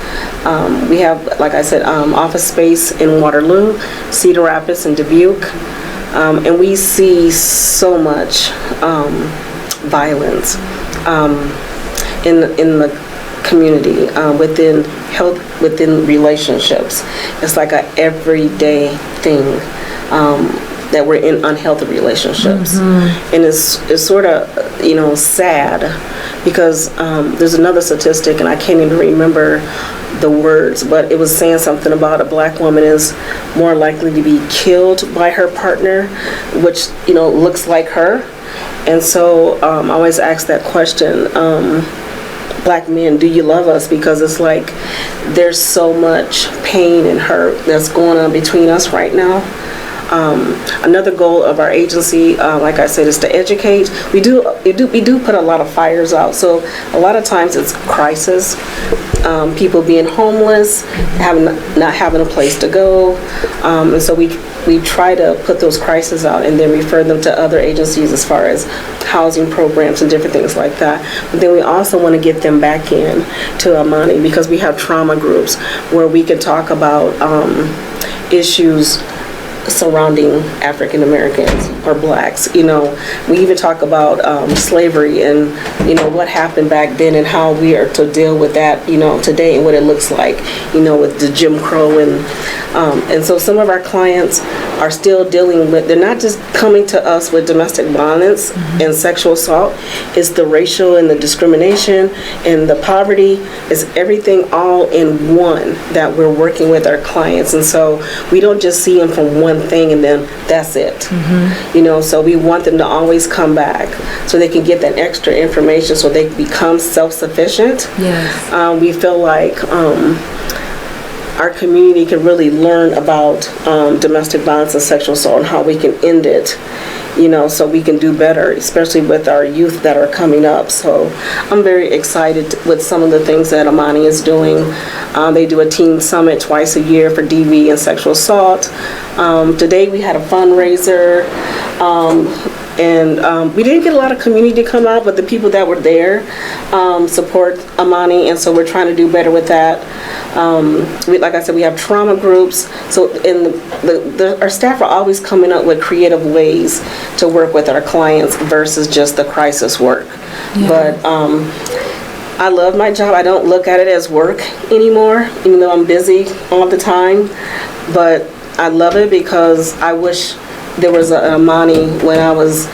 E: We have, like I said, office space in Waterloo, Cedar Rapids, and Dubuque, and we see so much violence in the community, within health, within relationships. It's like a everyday thing that we're in unhealthy relationships. And it's sort of sad, because there's another statistic, and I can't even remember the words, but it was saying something about a black woman is more likely to be killed by her partner, which looks like her. And so I always ask that question, black men, do you love us? Because it's like there's so much pain and hurt that's going on between us right now. Another goal of our agency, like I said, is to educate. We do put a lot of fires out. So a lot of times it's crisis, people being homeless, not having a place to go, and so we try to put those crises out and then refer them to other agencies as far as housing programs and different things like that. But then we also want to get them back in to Amani, because we have trauma groups where we can talk about issues surrounding African Americans or blacks. We even talk about slavery and what happened back then and how we are to deal with that today and what it looks like with the Jim Crow and so some of our clients are still dealing with, they're not just coming to us with domestic violence and sexual assault. It's the racial and the discrimination and the poverty. It's everything all in one that we're working with our clients. And so we don't just see them from one thing and then that's it. So we want them to always come back so they can get that extra information so they can become self-sufficient.
C: Yes.
E: We feel like our community can really learn about domestic violence and sexual assault and how we can end it, so we can do better, especially with our youth that are coming up. So I'm very excited with some of the things that Amani is doing. They do a teen summit twice a year for DV and sexual assault. Today we had a fundraiser. And we didn't get a lot of community to come out, but the people that were there support Amani, and so we're trying to do better with that. Like I said, we have trauma groups, so our staff are always coming up with creative ways to work with our clients versus just the crisis work.
C: Yeah.
E: But I love my job. I don't look at it as work anymore, even though I'm busy all the time. But I love it because I wish there was a Amani when I was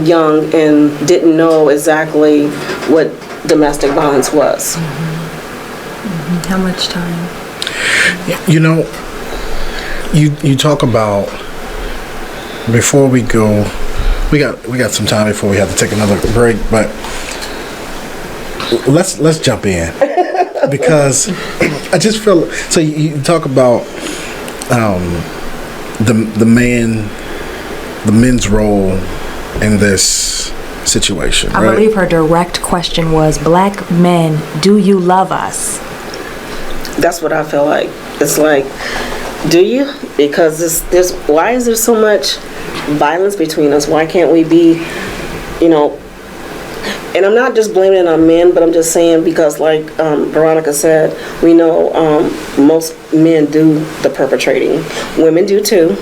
E: young and didn't know exactly what domestic violence was.
C: How much time?
B: You talk about, before we go, we got some time before we have to take another break, but let's jump in because I just feel, so you talk about the men's role in this situation,
C: I
B: right?
C: believe her direct question was, Black men, do you love us?
E: That's what I feel like. It's like, do you? Because why is there so much violence between us? Why can't we be, and I'm not just blaming it on men, but I'm just saying because like Veronica said, we know most men do the perpetrating. Women do too.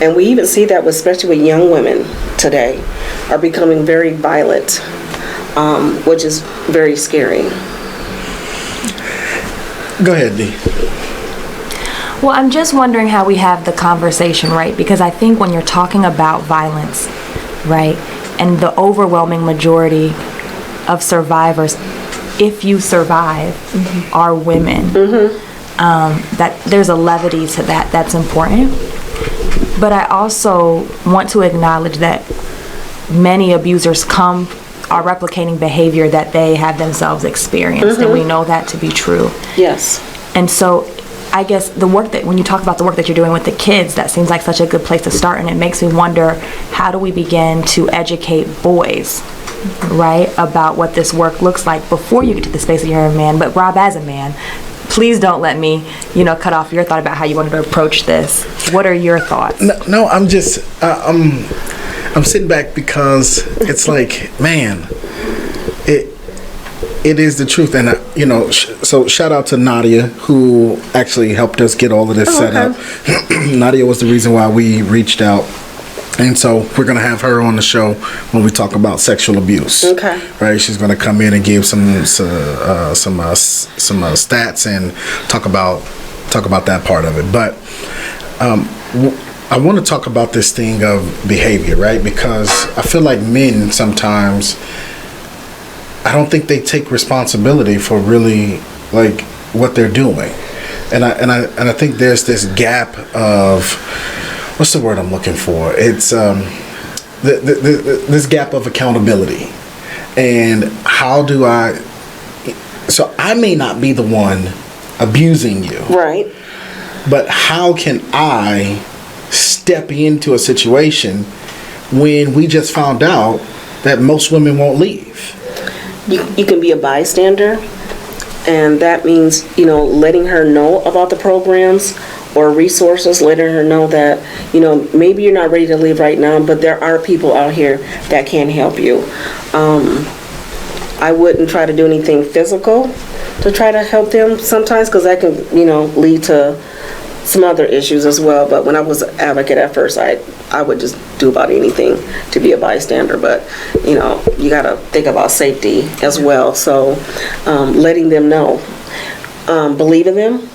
E: And we even see that especially with young women today are becoming very violent, which is very scary.
B: Go ahead, Dee.
C: Well, I'm just wondering how we have the conversation, right? Because I think when you're talking about violence, right, and the overwhelming majority of survivors, if you survive, are women, that there's a levity to that that's important. But I also want to acknowledge that many abusers are replicating behavior that they have themselves experienced, and we know that to be true.
E: Yes.
C: And so I guess when you talk about the work that you're doing with the kids, that seems like such a good place to start, and it makes me wonder, how do we begin to educate boys, right, about what this work looks like before you get to the space of you're a man? But Rob, as a man, please don't let me, cut off your thought about how you wanted to approach this. What are your thoughts?
B: No, I'm just, I'm sitting back because it's like, man, it is the truth. And, so shout out to Nadia, who actually helped us get all of this set up. Nadia was the reason why we reached out. And so we're going to have her on the show when we talk about sexual abuse.
E: Okay. Right.
B: She's going to come in and give some stats and talk about that part of it. But I want to talk about this thing of behavior, right? Because I feel like men sometimes, I don't think they take responsibility for really like what they're doing. And I think there's this gap of, what's the word I'm looking for? It's this gap of accountability. And how do so I may not be the one abusing you.
E: Right.
B: But how can I step into a situation when we just found out that most women won't leave?
E: You can be a bystander, and that means, letting her know about the programs or resources, letting her know that, maybe you're not ready to leave right now, but there are people out here that can help you. I wouldn't try to do anything physical to try to help them sometimes, because that can, lead to some other issues as well. But when I was an advocate at first, I would just do about anything to be a bystander. But, you got to think about safety as well. So letting them know, believe in them,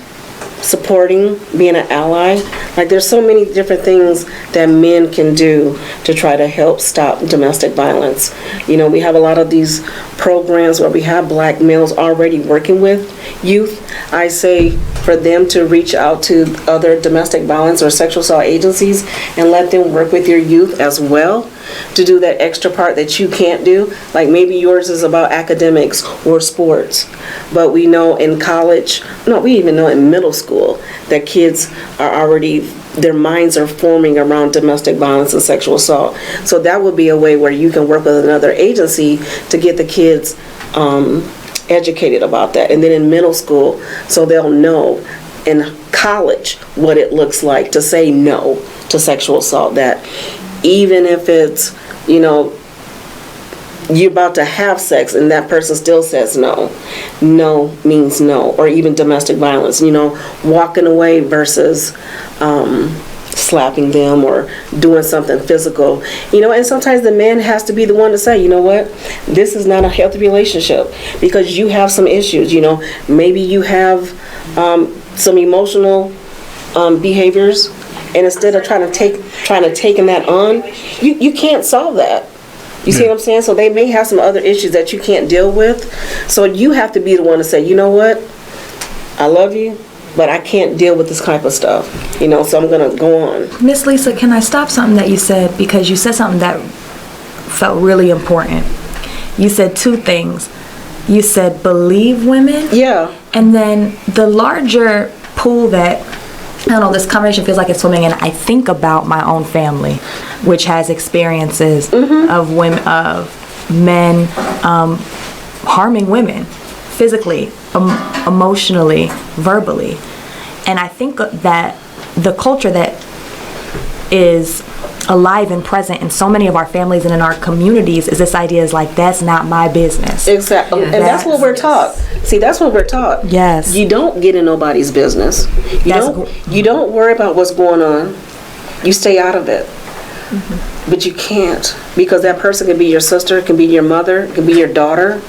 E: supporting, being an ally. Like, there's so many different things that men can do to try to help stop domestic violence. We have a lot of these programs where we have black males already working with youth. I say for them to reach out to other domestic violence or sexual assault agencies and let them work with your youth as well, to do that extra part that you can't do. Like, maybe yours is about academics or sports, but we know in college, we even know in middle school that kids are already, their minds are forming around domestic violence and sexual assault. So that would be a way where you can work with another agency to get the kids educated about that. And then in middle school, so they'll know in college what it looks like to say no to sexual assault, that even if it's, you're about to have sex and that person still says no, no means no. Or even domestic violence, walking away versus slapping them or doing something physical, and sometimes the man has to be the one to say, you know what, this is not a healthy relationship because you have some issues. Maybe you have some emotional behaviors, and instead of trying to take that on, you can't solve that. You see what I'm saying? So they may have some other issues that you can't deal with. So you have to be the one to say, you know what, I love you, but I can't deal with this type of stuff. So I'm going to go on.
C: Miss Lisa, can I stop something that you said? Because you said something that felt really important. You said two things. You said believe women.
E: Yeah.
C: And then the larger pool that, I don't know, this conversation feels like it's swimming, and I think about my own family, which has experiences of women, of men harming women physically, emotionally, verbally. And I think that the culture that is alive and present in so many of our families and in our communities is this idea is like, that's not my business.
E: Exactly.
C: Yeah.
E: And that's what we're taught. See, that's what we're taught.
C: Yes.
E: You don't get in nobody's business. You don't worry about what's going on. You stay out of it. But you can't, because that person can be your sister, can be your mother, can be your daughter.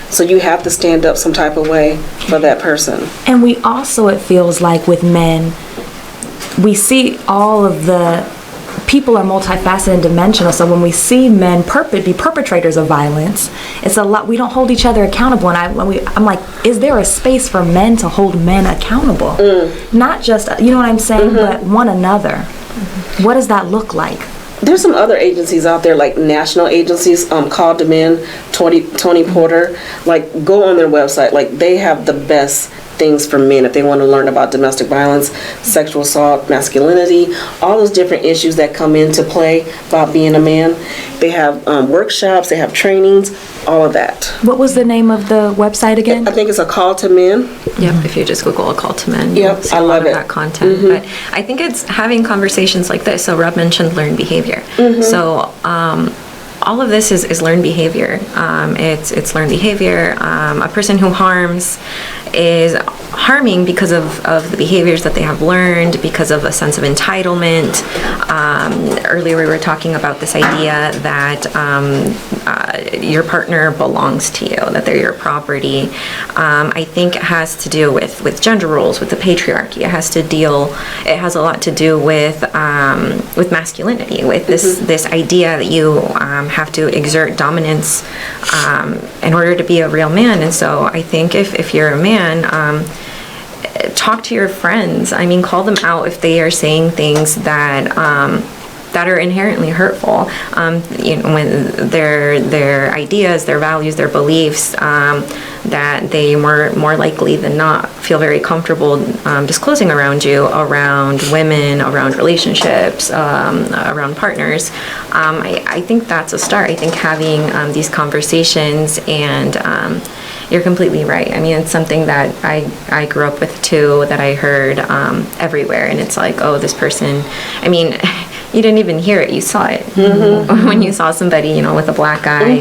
E: So you have to stand up some type of way for that person.
C: And we also, it feels like with men, we see all of the people are multifaceted and dimensional. So when we see men be perpetrators of violence, it's a lot. We don't hold each other accountable. And I'm like, is there a space for men to hold men accountable? Not just, you know what I'm saying, but one another. What does that look like?
E: There's some other agencies out there, like national agencies, Called to Men, Tony Porter. Like, go on their website. Like, they have the best things for men if they want to learn about domestic violence, sexual assault, masculinity, all those different issues that come into play about being a man. They have workshops, they have trainings, all of that.
C: What was the name of the website again?
E: I think it's a Call to Men.
F: Yep, if you just Google a Call to Men,
E: yep,
F: you'll see
E: I
F: a lot
E: love
F: of
E: it.
F: that content. But I think it's having conversations like this. So Rob mentioned learned behavior. So all of this is learned behavior. It's learned behavior. A person who harms is harming because of the behaviors that they have learned, because of a sense of entitlement. Earlier we were talking about this idea that your partner belongs to you, that they're your property. I think it has to do with gender roles, with the patriarchy. It has a lot to do with masculinity, with this idea that you have to exert dominance in order to be a real man. And so I think if you're a man, talk to your friends. I mean, call them out if they are saying things that that are inherently hurtful. When their ideas, their values, their beliefs, that they more likely than not feel very comfortable disclosing around you, around women, around relationships, around partners. I think that's a start. I think having these conversations, and you're completely right. I mean, it's something that I grew up with too, that I heard everywhere, and it's like, oh, this person, I mean, you didn't even hear it, you saw it. When you saw somebody, with a black eye,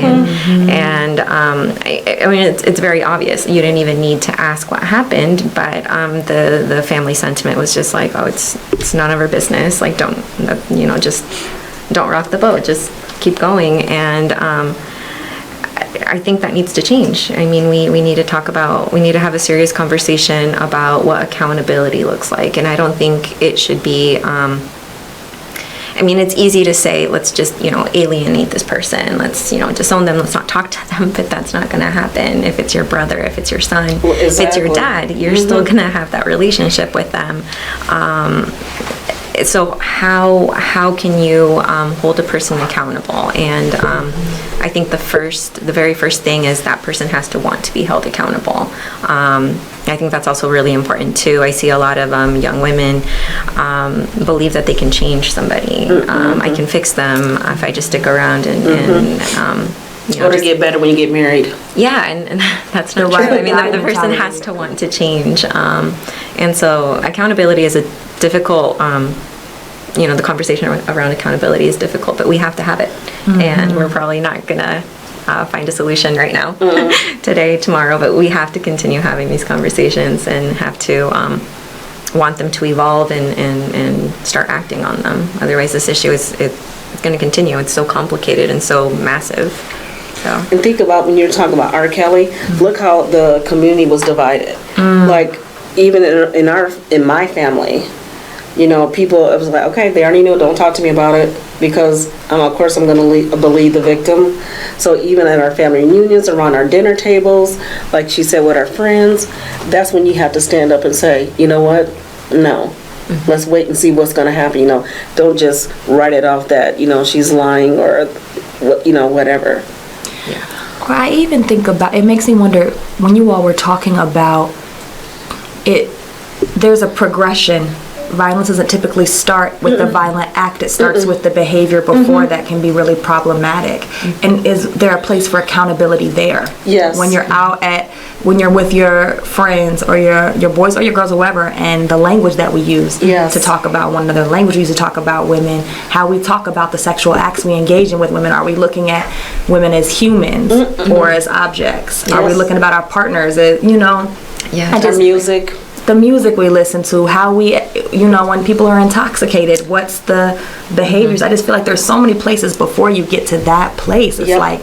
F: and I mean, it's very obvious. You didn't even need to ask what happened, but the family sentiment was just like, oh, it's none of our business. Like, just don't rock the boat. Just keep going. And I think that needs to change. I mean, we need to have a serious conversation about what accountability looks like. And I don't think it should be, I mean, it's easy to say, let's just, alienate this person. Let's, disown them. Let's not talk to them. But that's not going to happen. If it's your brother, if it's your son, if it's your dad, you're still going to have that relationship with them. So how can you hold a person accountable? And I think the very first thing is that person has to want to be held accountable. I think that's also really important too. I see a lot of young women believe that they can change somebody. I can fix them if I just stick around and
E: or to get better when you get married.
F: Yeah, and that's not true. I mean, the person has to want to change. And so accountability is a difficult, the conversation around accountability is difficult, but we have to have it. And we're probably not going to find a solution right now, today, tomorrow, but we have to continue having these conversations and have to want them to evolve and start acting on them. Otherwise, this issue it's going to continue. It's so complicated and so massive. So.
E: And think about when you're talking about R. Kelly, look how the community was divided. Like, even in my family, people, it was like, okay, they already knew, don't talk to me about it, because of course I'm going to believe the victim. So even at our family reunions, around our dinner tables, like she said, with our friends, that's when you have to stand up and say, you know what, no. Let's wait and see what's going to happen. Don't just write it off that, she's lying or, whatever.
C: Yeah. Or I even think about, it makes me wonder, when you all were talking about it, there's a progression. Violence doesn't typically start with the violent act. It starts with the behavior before that can be really problematic. And is there a place for accountability there?
E: Yes.
C: When you're with your friends or your boys or your girls or whatever, and the language that we use to talk about one another, language we use to talk about women, how we talk about the sexual acts we engage in with women. Are we looking at women as humans or as objects? Yes. Are we looking about our partners as,
E: Our music.
C: The music we listen to, how we, when people are intoxicated, what's the behaviors. I just feel like there's so many places before you get to that place. It's like,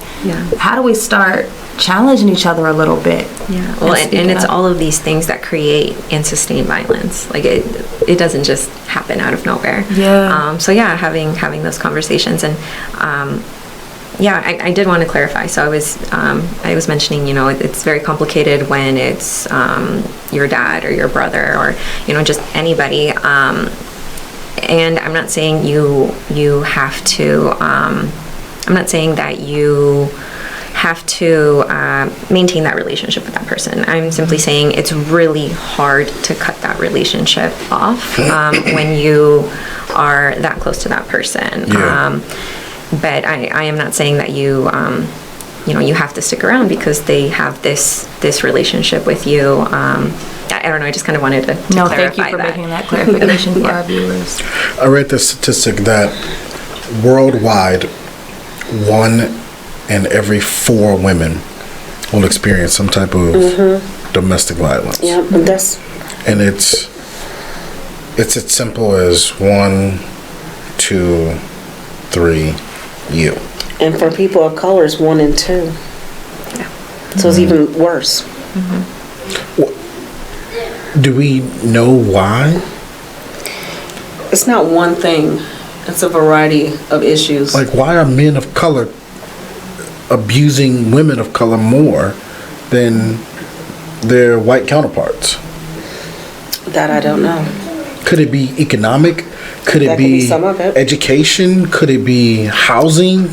C: how do we start challenging each other a little bit?
F: Yeah. Well, and it's all of these things that create and sustain violence. Like it doesn't just happen out of nowhere.
C: Yeah.
F: So having those conversations, and I did want to clarify. So I was mentioning, it's very complicated when it's your dad or your brother or just anybody. And I'm not saying you have to. I'm not saying that you have to maintain that relationship with that person. I'm simply saying it's really hard to cut that relationship off when you are that close to that person.
B: Yeah.
F: But I am not saying that you have to stick around because they have this relationship with you. I don't know. I just kind of wanted to clarify
C: thank you for making that clarification for our viewers.
B: I read the statistic that worldwide, 1 in every 4 women will experience some type of domestic violence.
E: Yeah,
B: and it's as simple as 1, 2, 3. You.
E: And for people of color, it's 1 and 2.
F: Yeah.
E: So it's even worse.
B: Do we know why?
E: It's not one thing. It's a variety of issues.
B: Like, why are men of color abusing women of color more than their white counterparts?
E: That I don't know.
B: Could it be economic? Could it
E: That could
B: be
E: be some of it.
B: education? Could it be housing?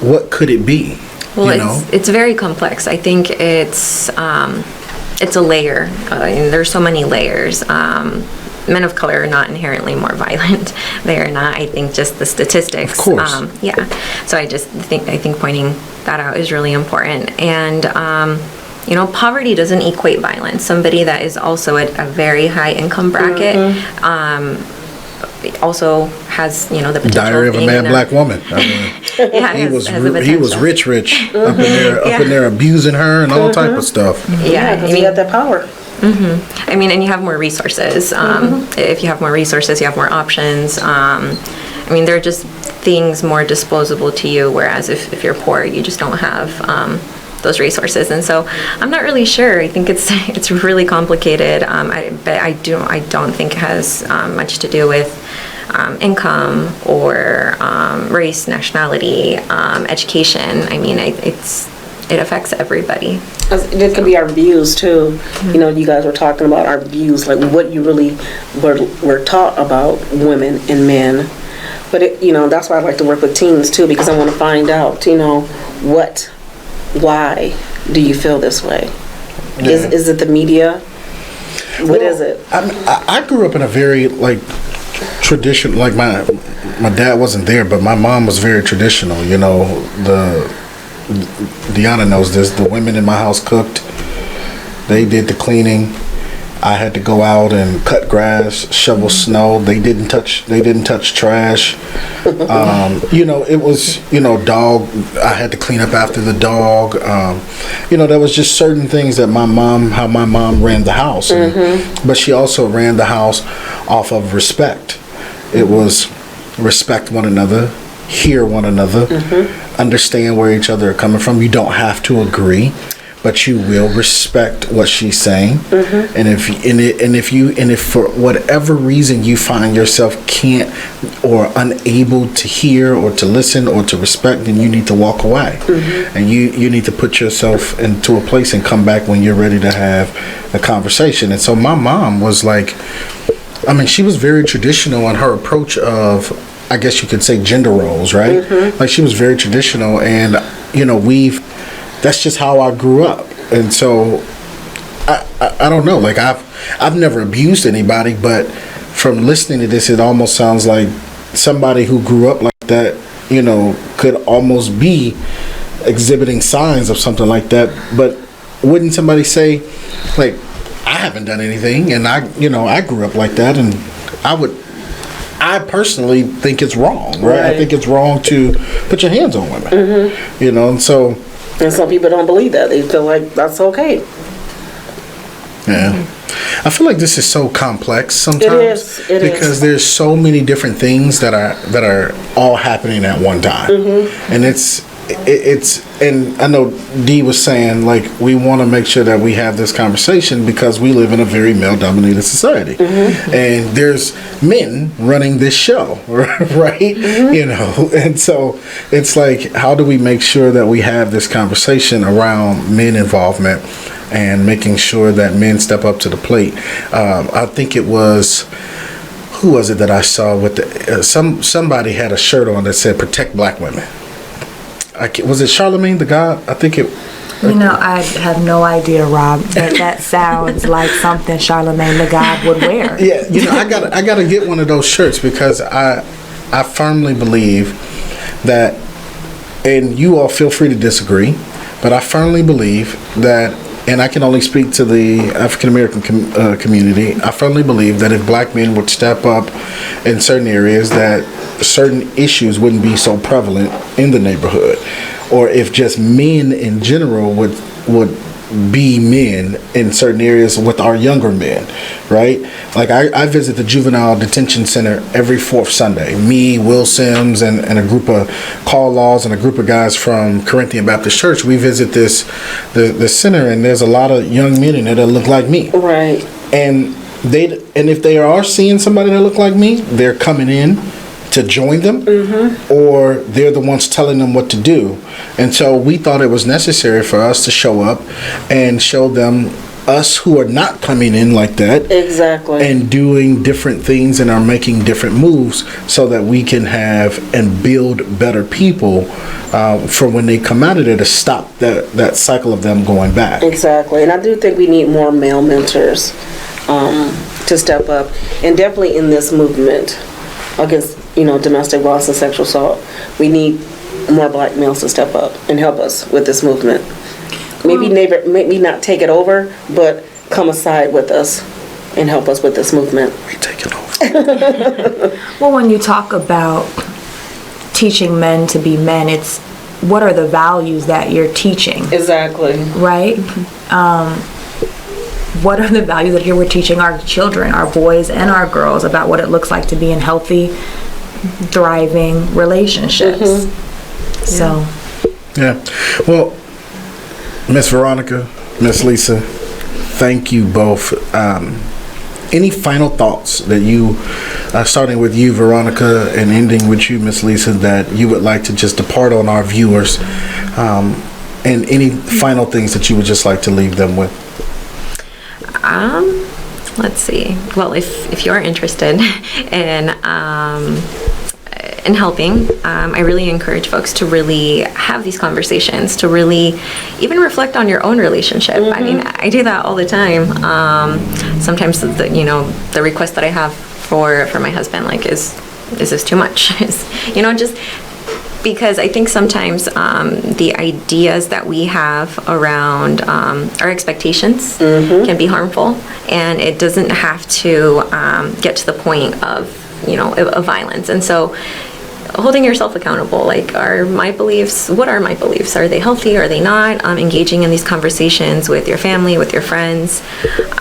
B: What could it be?
F: Well,
B: you know?
F: it's very complex. I think it's a layer. And there's so many layers. Men of color are not inherently more violent. They are not. I think just the statistics.
B: Of course.
F: Yeah. So I think pointing that out is really important. And poverty doesn't equate violence. Somebody that is also at a very high income bracket. Also has the potential.
B: Diary of a Mad Black Woman. I mean, he was rich up in there abusing her and all type of stuff.
E: Yeah, because he had that power.
F: I mean, and you have more resources. If you have more resources, you have more options. I mean, there are just things more disposable to you, whereas if you're poor, you just don't have those resources. And so I'm not really sure. I think it's really complicated. But I don't think it has much to do with income or race, nationality, education. I mean, it affects everybody.
E: It could be our views too. You guys were talking about our views, like what you really were taught about women and men. But that's why I like to work with teens too, because I want to find out, why do you feel this way? Yeah. Is it the media? What is it?
B: I grew up in a very traditional. Like my dad wasn't there, but my mom was very traditional. Deanna knows this. The women in my house cooked. They did the cleaning. I had to go out and cut grass, shovel snow. They didn't touch trash. It was dog. I had to clean up after the dog. There was just certain things that how my mom ran the house. But she also ran the house off of respect. It was respect one another, hear one another, understand where each other are coming from. You don't have to agree, but you will respect what she's saying. And if for whatever reason you find yourself can't or unable to hear or to listen or to respect, then you need to walk away. And you need to put yourself into a place and come back when you're ready to have a conversation. And so my mom was she was very traditional in her approach of, I guess you could say, gender roles, right? Like she was very traditional, and that's just how I grew up. And so I don't know, I've never abused anybody, but from listening to this, it almost sounds like somebody who grew up like that, could almost be exhibiting signs of something like that. But wouldn't somebody say, I haven't done anything, and I grew up like that, and I personally think it's wrong, right? I think it's wrong to put your hands on women, and so.
E: And some people don't believe that. They feel like that's okay.
B: Yeah. I feel like this is so complex sometimes.
E: It is.
B: Because there's so many different things that are all happening at one time. And it's and I know Dee was saying, we want to make sure that we have this conversation because we live in a very male-dominated society. And there's men running this show, right? And so it's how do we make sure that we have this conversation around men involvement and making sure that men step up to the plate? I think it was, who was it that I saw with somebody had a shirt on that said "Protect Black Women." Was it Charlemagne the God? I think it.
C: I have no idea, Rob, but that sounds like something Charlemagne the God would wear.
B: Yeah, I gotta get one of those shirts because I firmly believe that, and you all feel free to disagree, but I firmly believe that, and I can only speak to the African American community. I firmly believe that if black men would step up in certain areas, that certain issues wouldn't be so prevalent in the neighborhood, or if just men in general would be men in certain areas with our younger men, right? I visit the juvenile detention center every fourth Sunday. Me, Will Sims, and a group of Call Laws and a group of guys from Corinthian Baptist Church. We visit the center, and there's a lot of young men in there that look like me,
E: right?
B: And if they are seeing somebody that look like me, they're coming in to join them, or they're the ones telling them what to do. And so we thought it was necessary for us to show up and show them us who are not coming in like that.
E: Exactly.
B: And doing different things and are making different moves so that we can have and build better people for when they come out of there to stop that cycle of them going back.
E: Exactly. And I do think we need more male mentors to step up, and definitely in this movement against, domestic violence and sexual assault, we need more black males to step up and help us with this movement. Maybe not take it over, but come aside with us and help us with this movement.
B: We take it over.
C: Well, when you talk about teaching men to be men, it's what are the values that you're teaching?
E: Exactly.
C: Right? What are the values that we're teaching our children, our boys and our girls, about what it looks like to be in healthy, thriving relationships? So.
B: Yeah. Well, Miss Veronica, Miss Lisa, thank you both. Any final thoughts that you, starting with you, Veronica, and ending with you, Miss Lisa, that you would like to just depart on our viewers, and any final things that you would just like to leave them with?
F: Let's see. Well, if you're interested in helping, I really encourage folks to really have these conversations, to really even reflect on your own relationship. I mean, I do that all the time. Sometimes the request that I have for my husband, like, is this too much? Just because I think sometimes the ideas that we have around our expectations can be harmful, and it doesn't have to get to the point of violence. And so holding yourself accountable, like, what are my beliefs? Are they healthy? Are they not? Engaging in these conversations with your family, with your friends,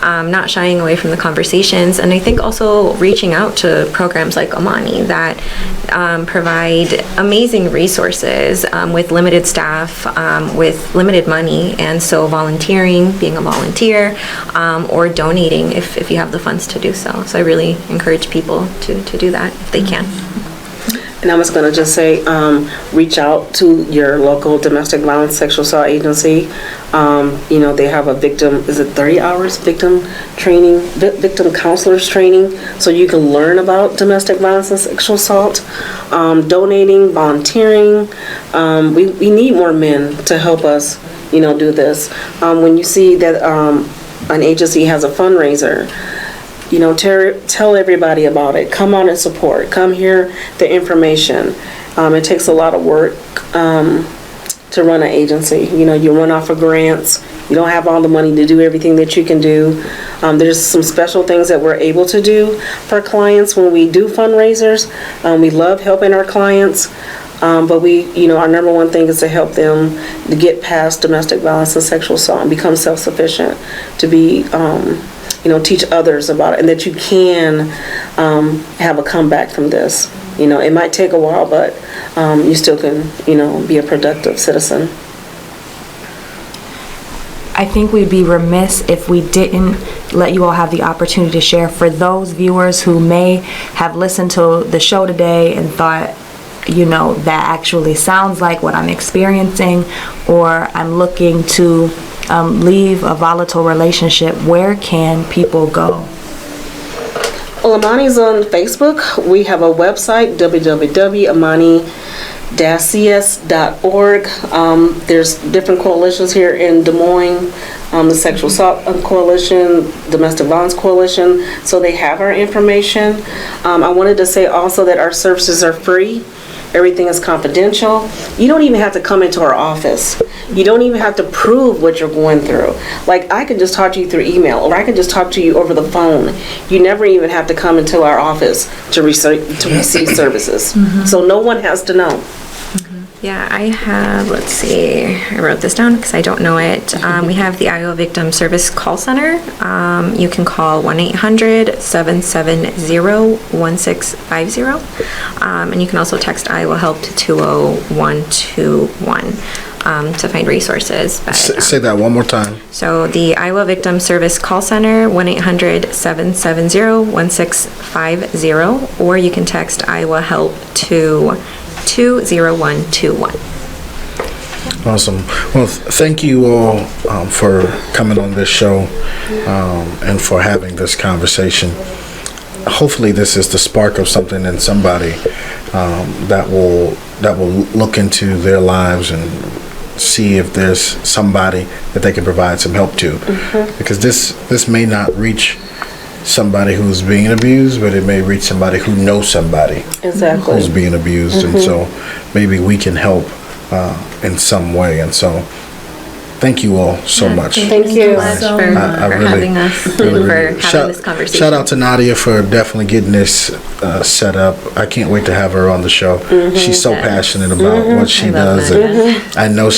F: not shying away from the conversations. And I think also reaching out to programs like Amani that provide amazing resources with limited staff, with limited money. And so volunteering, being a volunteer, or donating if you have the funds to do so. So I really encourage people to do that if they can.
E: And I was going to just say, reach out to your local domestic violence sexual assault agency. They have a victim 30 hours victim training, victim counselors training, so you can learn about domestic violence and sexual assault. Donating, volunteering. We need more men to help us, do this. When you see that an agency has a fundraiser, tell everybody about it. Come on and support. Come hear the information. It takes a lot of work to run an agency. You run off of grants. You don't have all the money to do everything that you can do. There's some special things that we're able to do for clients when we do fundraisers. We love helping our clients. But our number one thing is to help them to get past domestic violence and sexual assault and become self-sufficient, to be teach others about it, and that you can have a comeback from this. It might take a while, but you still can, be a productive citizen.
C: I think we'd be remiss if we didn't let you all have the opportunity to share, for those viewers who may have listened to the show today and thought, that actually sounds like what I'm experiencing, or I'm looking to leave a volatile relationship. Where can people go?
E: Well, Amani's on Facebook. We have a website, www.amani-cs.org. There's different coalitions here in Des Moines, the Sexual Assault Coalition, Domestic Violence Coalition, so they have our information. I wanted to say also that our services are free. Everything is confidential. You don't even have to come into our office. You don't even have to prove what you're going through. Like, I could just talk to you through email, or I could just talk to you over the phone. You never even have to come into our office to receive services. So no one has to know.
F: Yeah, I have, let's see, I wrote this down because I don't know it. We have the Iowa Victim Service Call Center. You can call 1-800-770-1650. And you can also text Iowa Help to 20121 to find resources. But,
B: say that one more time.
F: So the Iowa Victim Service Call Center, 1-800-770-1650, or you can text Iowa Help to 20121.
B: Awesome. Well, thank you all for coming on this show and for having this conversation. Hopefully, this is the spark of something in somebody that will look into their lives and see if there's somebody that they can provide some help to. Because this may not reach somebody who's being abused, but it may reach somebody who knows somebody who's being abused, and so maybe we can help in some way. And so thank you all so much.
E: Thank you
F: so much for having us, for having this conversation.
B: Shout out to Nadia for definitely getting this set up. I can't wait to have her on the show. She's so passionate about what she does. And I know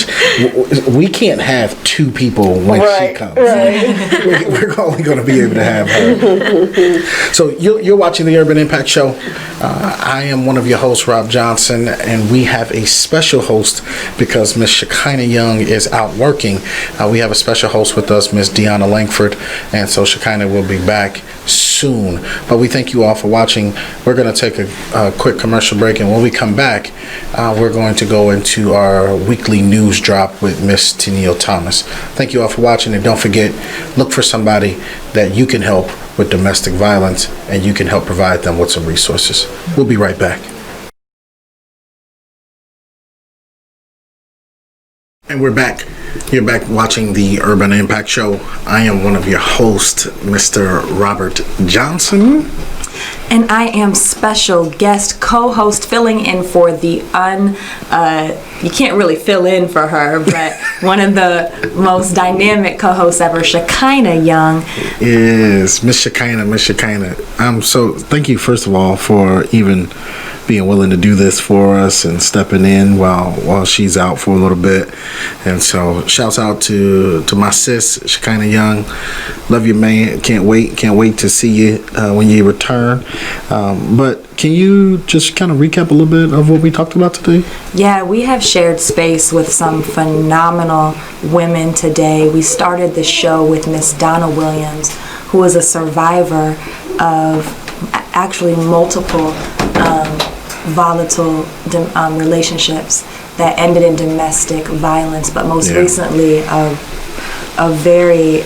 B: we can't have two people when she comes. We're only going to be able to have her. So you're watching the Urban Impact Show. I am one of your hosts, Rob Johnson, and we have a special host because Miss Shekinah Young is out working. We have a special host with us, Miss Deanna Langford, and so Shekinah will be back soon. But we thank you all for watching. We're going to take a quick commercial break, and when we come back, we're going to go into our weekly news drop with Miss Tenille Thomas. Thank you all for watching, and don't forget, look for somebody that you can help with domestic violence, and you can help provide them with some resources. We'll be right back. And we're back. You're back watching the Urban Impact Show. I am one of your hosts, Mr. Robert Johnson.
C: And I am special guest co-host filling in for the you can't really fill in for her, but one of the most dynamic co-hosts ever, Shekinah Young.
B: Yes, Miss Shekinah. Thank you, first of all, for even being willing to do this for us and stepping in while she's out for a little bit. And so shouts out to my sis, Shekinah Young. Love you, man. Can't wait to see you when you return. But can you just kind of recap a little bit of what we talked about today?
C: Yeah, we have shared space with some phenomenal women today. We started the show with Miss Donna Williams, who is a survivor of actually multiple volatile relationships that ended in domestic violence, but most recently a very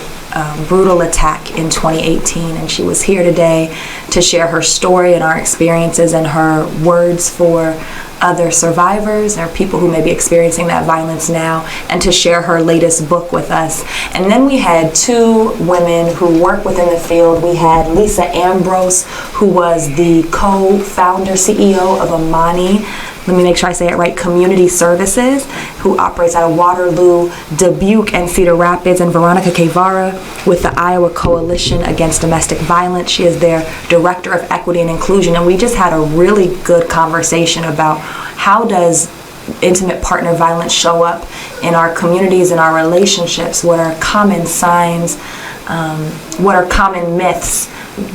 C: brutal attack in 2018. And she was here today to share her story and our experiences and her words for other survivors or people who may be experiencing that violence now, and to share her latest book with us. And then we had two women who work within the field. We had Lisa Ambrose, who was the co-founder, CEO of Amani, let me make sure I say it right, Community Services, who operates out of Waterloo, Dubuque, and Cedar Rapids, and Veronica Guevara with the Iowa Coalition Against Domestic Violence. She is their Director of Equity and Inclusion, and we just had a really good conversation about how does intimate partner violence show up in our communities, in our relationships, what are common signs, what are common myths,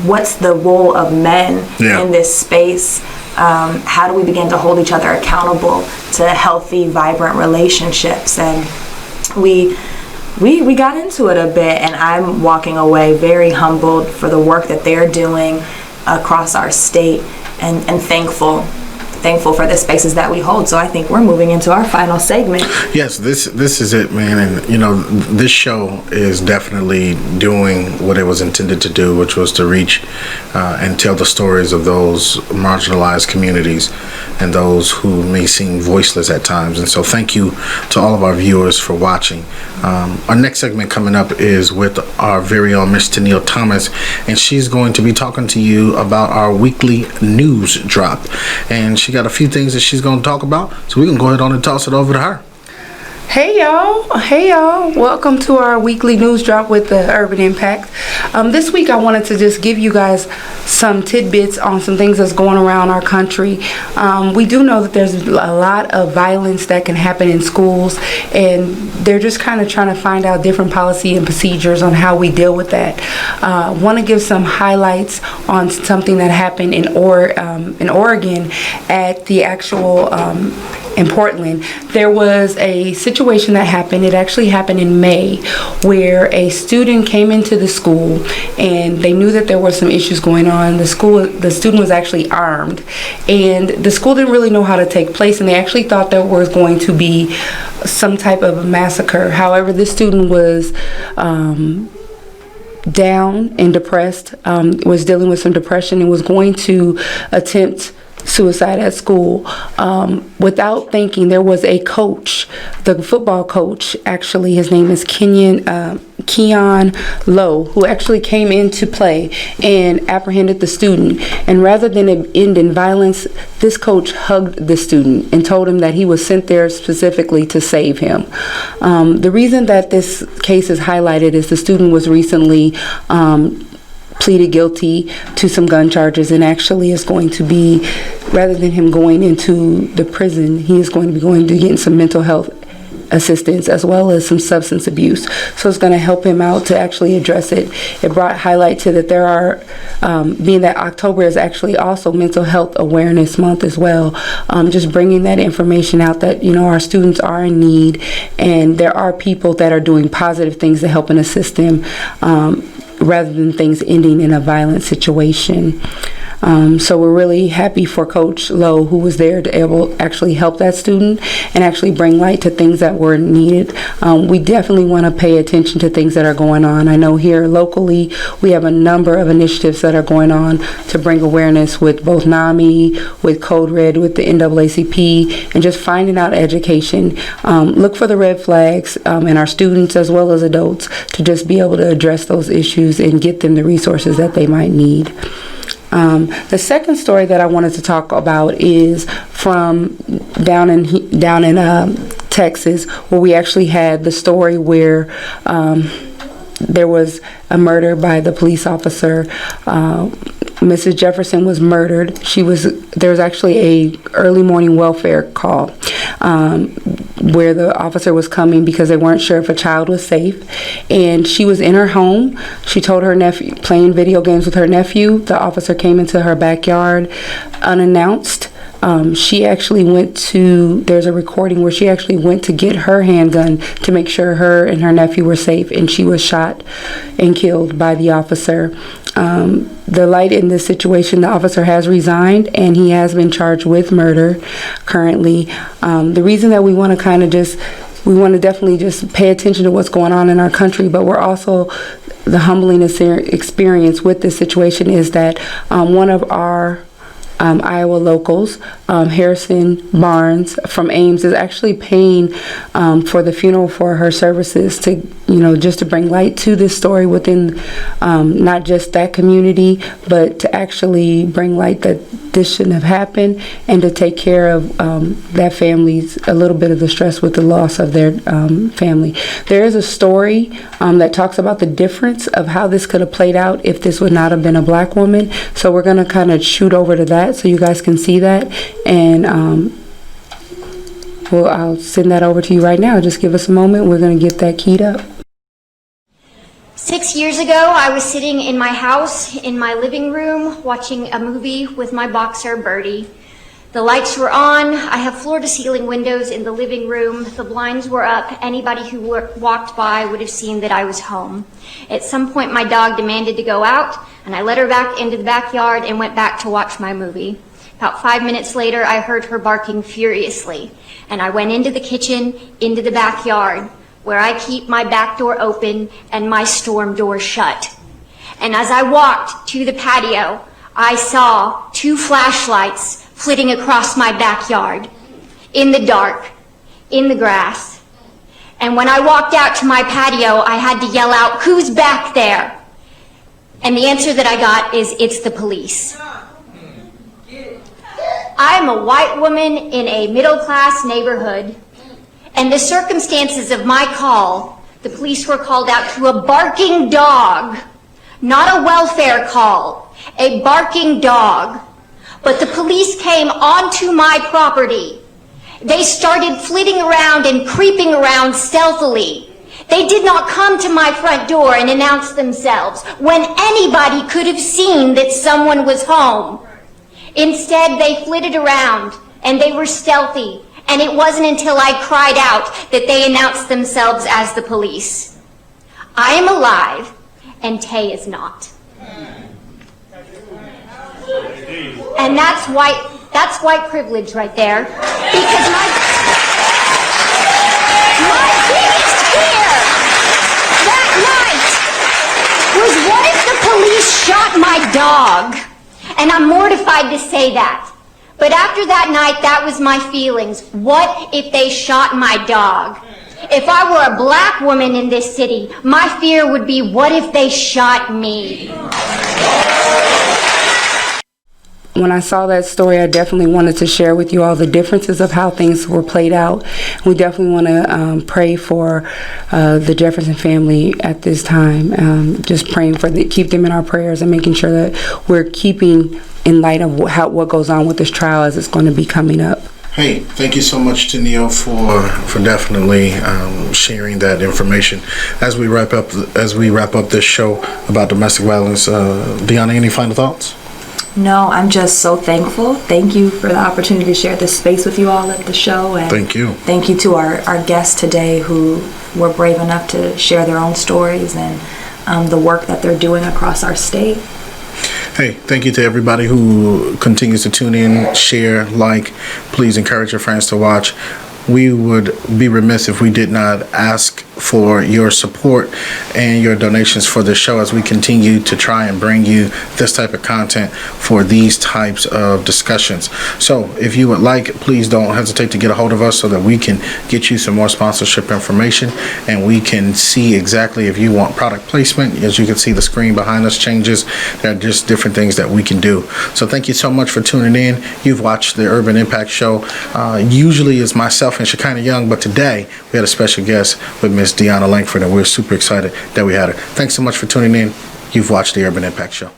C: what's the role of men in this space. How do we begin to hold each other accountable to healthy, vibrant relationships? And we got into it a bit, and I'm walking away very humbled for the work that they're doing across our state, and thankful for the spaces that we hold. So I think we're moving into our final segment.
B: Yes, this is it, man. And you know, this show is definitely doing what it was intended to do, which was to reach and tell the stories of those marginalized communities and those who may seem voiceless at times. And so thank you to all of our viewers for watching. Our next segment coming up is with our very own Miss Tenille Thomas, and she's going to be talking to you about our weekly news drop. And she got a few things that she's going to talk about, so we can go ahead on and toss it over to her.
G: Hey y'all, welcome to our weekly news drop with the Urban Impact. This week I wanted to just give you guys some tidbits on some things that's going around our country. We do know that there's a lot of violence that can happen in schools, and they're just kind of trying to find out different policy and procedures on how we deal with that. Want to give some highlights on something that happened in Oregon at the actual in Portland, there was a situation that happened. It actually happened in May, where a student came into the school and they knew that there were some issues going on. The student was actually armed, and the school didn't really know how to take place, and they actually thought there was going to be some type of a massacre. However, this student was down and depressed, was dealing with some depression, and was going to attempt suicide at school. Without thinking, there was a coach, the football coach, actually, his name is Keon Lowe, who actually came into play and apprehended the student. And rather than it end in violence, this coach hugged the student and told him that he was sent there specifically to save him. The reason that this case is highlighted is the student was recently pleaded guilty to some gun charges, and actually is going to be, rather than him going into the prison, he is going to be going to get some mental health assistance as well as some substance abuse. So it's going to help him out to actually address it. It brought highlight to that there are, being that October is actually also Mental Health Awareness Month as well, just bringing that information out that, you know, our students are in need, and there are people that are doing positive things to help and assist them, rather than things ending in a violent situation. So we're really happy for Coach Lowe, who was there to actually help that student and actually bring light to things that were needed. We definitely want to pay attention to things that are going on. I know here locally we have a number of initiatives that are going on to bring awareness with both NAMI, with Code Red, with the NAACP, and just finding out education. Look for the red flags in our students as well as adults to just be able to address those issues and get them the resources that they might need. The second story that I wanted to talk about is from down in Texas, where we actually had the story where there was a murder by the police officer. Mrs. Jefferson was murdered. There was actually a early morning welfare call where the officer was coming because they weren't sure if a child was safe, and she was in her home. She told her nephew, playing video games with her nephew. The officer came into her backyard unannounced. She actually there's a recording where she actually went to get her handgun to make sure her and her nephew were safe, and she was shot and killed by the officer. The light in this situation, the officer has resigned and he has been charged with murder currently. The reason that we want to definitely just pay attention to what's going on in our country, but we're also, the humbling experience with this situation is that one of our Iowa locals, Harrison Barnes from Ames, is actually paying for the funeral for her services to, just to bring light to this story within not just that community, but to actually bring light that this shouldn't have happened, and to take care of that family's, a little bit of the stress with the loss of their family. There is a story that talks about the difference of how this could have played out if this would not have been a black woman. So we're going to kind of shoot over to that so you guys can see that, and I'll send that over to you right now. Just give us a moment. We're going to get that keyed up.
H: 6 years ago, I was sitting in my house, in my living room, watching a movie with my boxer, Birdie. The lights were on. I have floor-to-ceiling windows in the living room. The blinds were up. Anybody who walked by would have seen that I was home. At some point, my dog demanded to go out, and I let her back into the backyard and went back to watch my movie. About 5 minutes later, I heard her barking furiously, and I went into the kitchen, into the backyard, where I keep my back door open and my storm door shut. And as I walked to the patio, I saw 2 flashlights flitting across my backyard, in the dark, in the grass. And when I walked out to my patio, I had to yell out, "Who's back there?" And the answer that I got is, "It's the police." I'm a white woman in a middle-class neighborhood, and the circumstances of my call, the police were called out to a barking dog, not a welfare call, a barking dog. But the police came onto my property. They started flitting around and creeping around stealthily. They did not come to my front door and announce themselves when anybody could have seen that someone was home. Instead, they flitted around, and they were stealthy, And it wasn't until I cried out that they announced themselves as the police. I am alive, and Tay is not. And that's white privilege right there. Because my biggest fear that night was, what if the police shot my dog? And I'm mortified to say that. But after that night, that was my feelings. What if they shot my dog? If I were a black woman in this city, my fear would be, what if they shot me?
G: When I saw that story, I definitely wanted to share with you all the differences of how things were played out. We definitely want to pray for the Jefferson family at this time. Just praying for keep them in our prayers and making sure that we're keeping in light of what goes on with this trial as it's going to be coming up.
B: Hey, thank you so much to Neil for definitely sharing that information. As we wrap up this show about domestic violence, Deanna, any final thoughts?
C: No, I'm just so thankful. Thank you for the opportunity to share this space with you all at the show. And
B: thank you.
C: Thank you to our guests today who were brave enough to share their own stories and the work that they're doing across our state.
B: Hey, thank you to everybody who continues to tune in, share, like. Please encourage your friends to watch. We would be remiss if we did not ask for your support and your donations for this show as we continue to try and bring you this type of content for these types of discussions. So if you would like, please don't hesitate to get a hold of us so that we can get you some more sponsorship information and we can see exactly if you want product placement. As you can see, the screen behind us changes. There are just different things that we can do. So thank you so much for tuning in. You've watched the Urban Impact Show. Usually it's myself and Shekinah Young, but today we had a special guest with Miss Deanna Langford, and we're super excited that we had her. Thanks so much for tuning in. You've watched the Urban Impact Show.